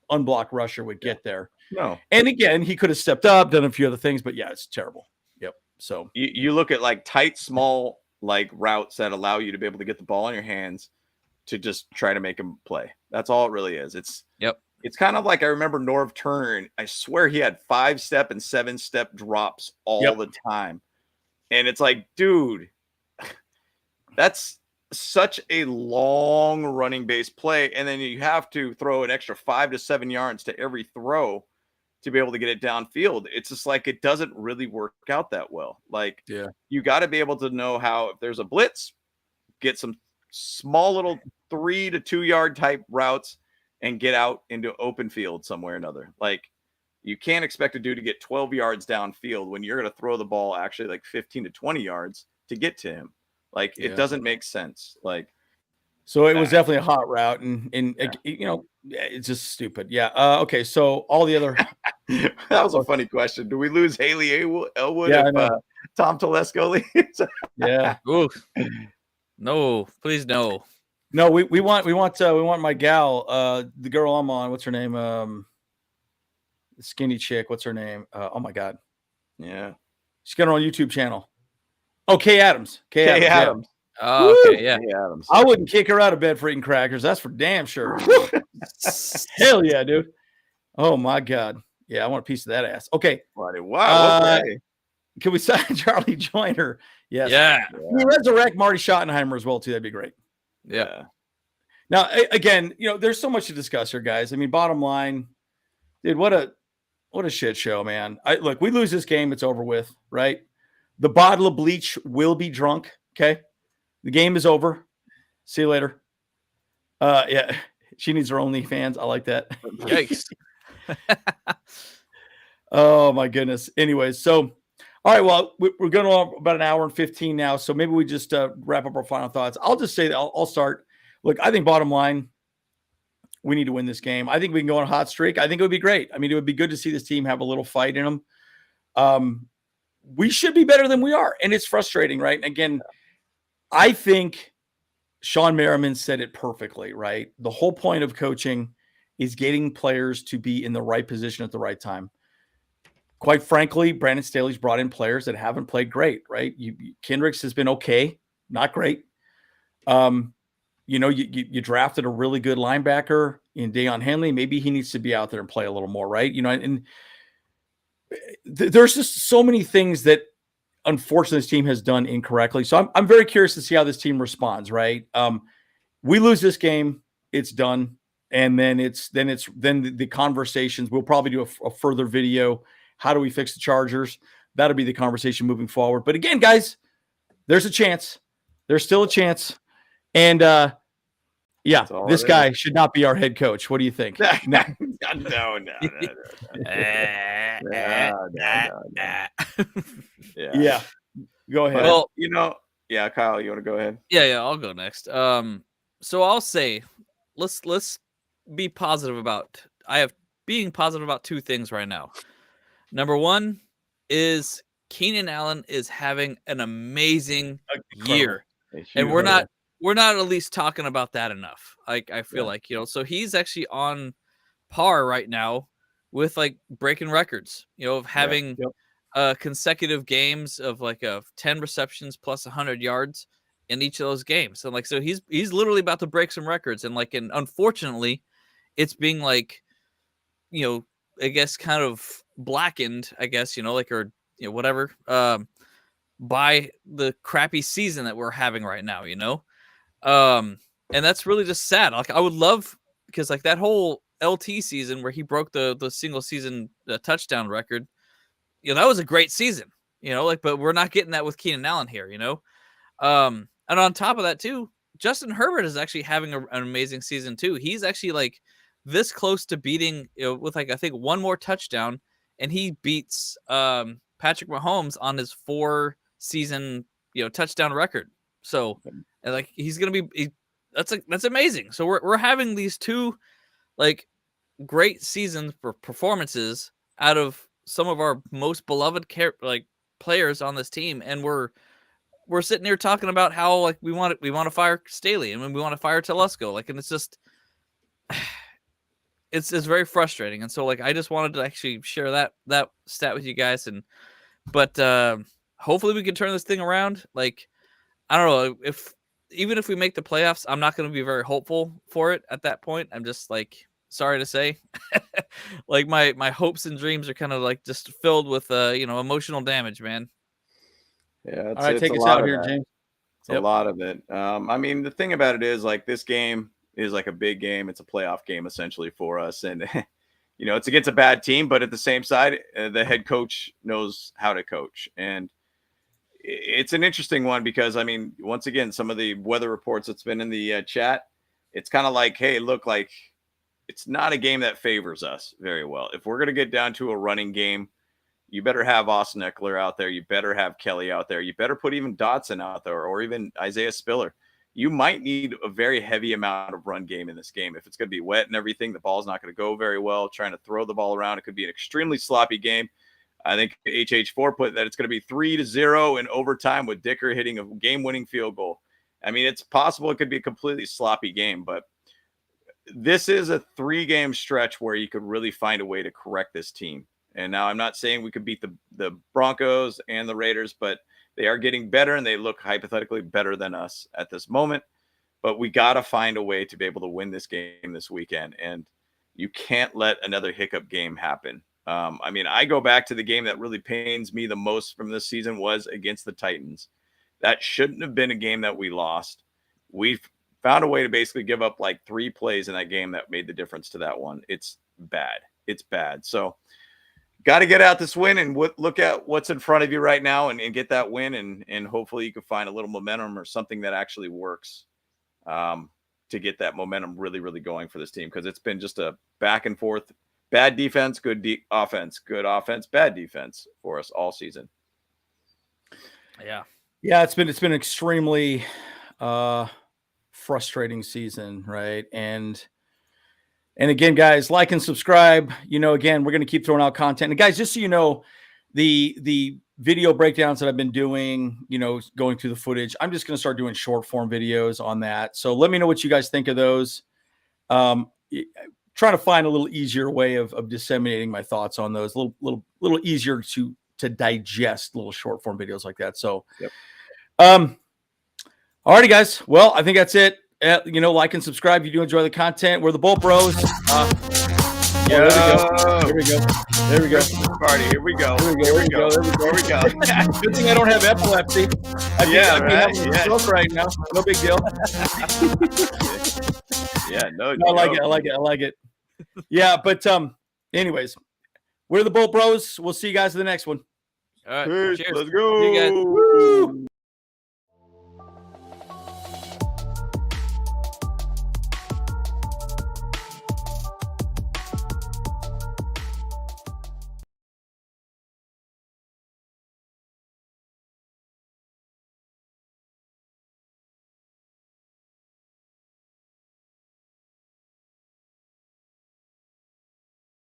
unblocked rusher would get there. No. And again, he could have stepped up, done a few other things, but it's terrible. Yep. So you look at like tight, small, like routes that allow you to be able to get the ball in your hands to just try to make him play. That's all it really is. It's kind of like, I remember Norv Turner, and I swear he had 5-step and 7-step drops all the time. And it's like, dude, that's such a long running base play. And then you have to throw an extra 5 to 7 yards to every throw to be able to get it downfield. It's just like, it doesn't really work out that well. Like, you got to be able to know how, if there's a blitz, get some small little 3 to 2 yard type routes and get out into open field somewhere or another. Like, you can't expect a dude to get 12 yards downfield when you're going to throw the ball actually like 15 to 20 yards to get to him. Like, it doesn't make sense. Like, So it was definitely a hot route, and you know, it's just stupid. Yeah. Okay. So all the other that was a funny question. Do we lose Haley Elwood if Tom Telesco leaves? Yeah. Ooh. No, please no. No, we want my gal, the girl I'm on. What's her name? The skinny chick. What's her name? Oh my God. Yeah. She's got her own YouTube channel. Oh, Kay Adams. Kay Adams. Adams. Oh, okay, yeah. Kay Adams. I wouldn't kick her out of bed for eating crackers. That's for damn sure. Hell yeah, dude. Oh my God. Yeah, I want a piece of that ass. Okay. Wow. Okay. Can we sign Charlie Joyner? Yes. Yeah. Can we resurrect Marty Schottenheimer as well, too? That'd be great. Yeah. Now, again, you know, there's so much to discuss here, guys. I mean, bottom line, dude, what a shit show, man. Look, we lose this game, it's over with, right? The bottle of bleach will be drunk. Okay. The game is over. See you later. Yeah. She needs her OnlyFans. I like that. Yikes. Oh my goodness. Anyways, so all right, well, we're going on about an hour and 15 now, so maybe we just wrap up our final thoughts. I'll just say that I'll start. Look, I think bottom line, we need to win this game. I think we can go on a hot streak. I think it would be great. I mean, it would be good to see this team have a little fight in them. We should be better than we are, and it's frustrating, right? And again, I think Sean Merriman said it perfectly, right? The whole point of coaching is getting players to be in the right position at the right time. Quite frankly, Brandon Staley's brought in players that haven't played great, right? Kendricks has been okay, not great. You know, you drafted a really good linebacker in Deion Henley. Maybe he needs to be out there and play a little more, right? You know, and there's just so many things that unfortunately this team has done incorrectly. So I'm very curious to see how this team responds, right? We lose this game, it's done. And then the conversations, we'll probably do a further video. How do we fix the Chargers? That'll be the conversation moving forward. But again, guys, there's a chance. There's still a chance. And yeah, this guy should not be our head coach. What do you think? No. Yeah. Go ahead. Well, you know, yeah, Kyle, you want to go ahead? Yeah, I'll go next. So I'll say, let's be positive about. Being positive about two things right now. Number one is Keenan Allen is having an amazing year, and we're not at least talking about that enough. I feel like, you know, so he's actually on par right now with like breaking records, you know, of having consecutive games of like 10 receptions plus 100 yards in each of those games. And like, so he's literally about to break some records. And like, and unfortunately it's being like, you know, I guess kind of blackened, I guess, you know, like, or, you know, whatever, by the crappy season that we're having right now, you know? And that's really just sad. Like, I would love, because like that whole LT season where he broke the single season touchdown record, you know, that was a great season, you know, like, but we're not getting that with Keenan Allen here, you know? And on top of that too, Justin Herbert is actually having an amazing season too. He's actually like this close to beating, you know, with like, I think one more touchdown, and he beats Patrick Mahomes on his 4 season, you know, touchdown record. So, and like, he's going to be, that's amazing. So we're having these two like great seasons for performances out of some of our most beloved players on this team. And we're sitting here talking about how like we want to fire Staley and we want to fire Telesco. Like, and it's just, it's very frustrating. And so like, I just wanted to actually share that stat with you guys. But hopefully we can turn this thing around. Like, I don't know, even if we make the playoffs, I'm not going to be very hopeful for it at that point. I'm just like, sorry to say, like my hopes and dreams are kind of like just filled with you know, emotional damage, man. Yeah. All right, take us out here, James. It's a lot of it. I mean, the thing about it is like this game is like a big game. It's a playoff game essentially for us. And, you know, it's against a bad team, but at the same side, the head coach knows how to coach. And it's an interesting one because, I mean, once again, some of the weather reports that's been in the chat, it's kind of like, hey, look, like it's not a game that favors us very well. If we're going to get down to a running game, you better have Austin Eckler out there. You better have Kelly out there. You better put even Dotson out there or even Isaiah Spiller. you might need a very heavy amount of run game in this game. If it's going to be wet and everything, the ball's not going to go very well. Trying to throw the ball around, it could be an extremely sloppy game. I think HH4 put that it's going to be 3-0 in overtime with Dicker hitting a game-winning field goal. I mean, it's possible it could be a completely sloppy game, but this is a 3-game stretch where you could really find a way to correct this team. And now I'm not saying we could beat the Broncos and the Raiders, but they are getting better and they look hypothetically better than us at this moment. But we got to find a way to be able to win this game this weekend. And you can't let another hiccup game happen. I mean, I go back to the game that really pains me the most from this season was against the Titans. That shouldn't have been a game that we lost. We've found a way to basically give up like 3 plays in that game that made the difference to that one. It's bad. It's bad. So got to get out this win and look at what's in front of you right now and get that win. And hopefully you can find a little momentum or something that actually works to get that momentum really, really going for this team. Because it's been just a back and forth, bad defense, good offense, bad defense for us all season. Yeah, it's been an extremely frustrating season, right? And again, guys, like and subscribe. Again, we're going to keep throwing out content. And guys, just so you know, the video breakdowns that I've been doing, going through the footage, I'm just going to start doing short form videos on that. So let me know what you guys think of those. Trying to find a little easier way of disseminating my thoughts on those, a little easier to digest little short form videos like that. So, alrighty, guys. Well, I think that's it. Like and subscribe if you do enjoy the content. We're the Bolt Bros. There we go. Party. Here we go. Good thing I don't have epilepsy. I can have a stroke right now. No big deal. I like it. Yeah, but anyways, we're the Bolt Bros. We'll see you guys in the next one. All right. Peace. Cheers. Let's go. See you guys. Woo!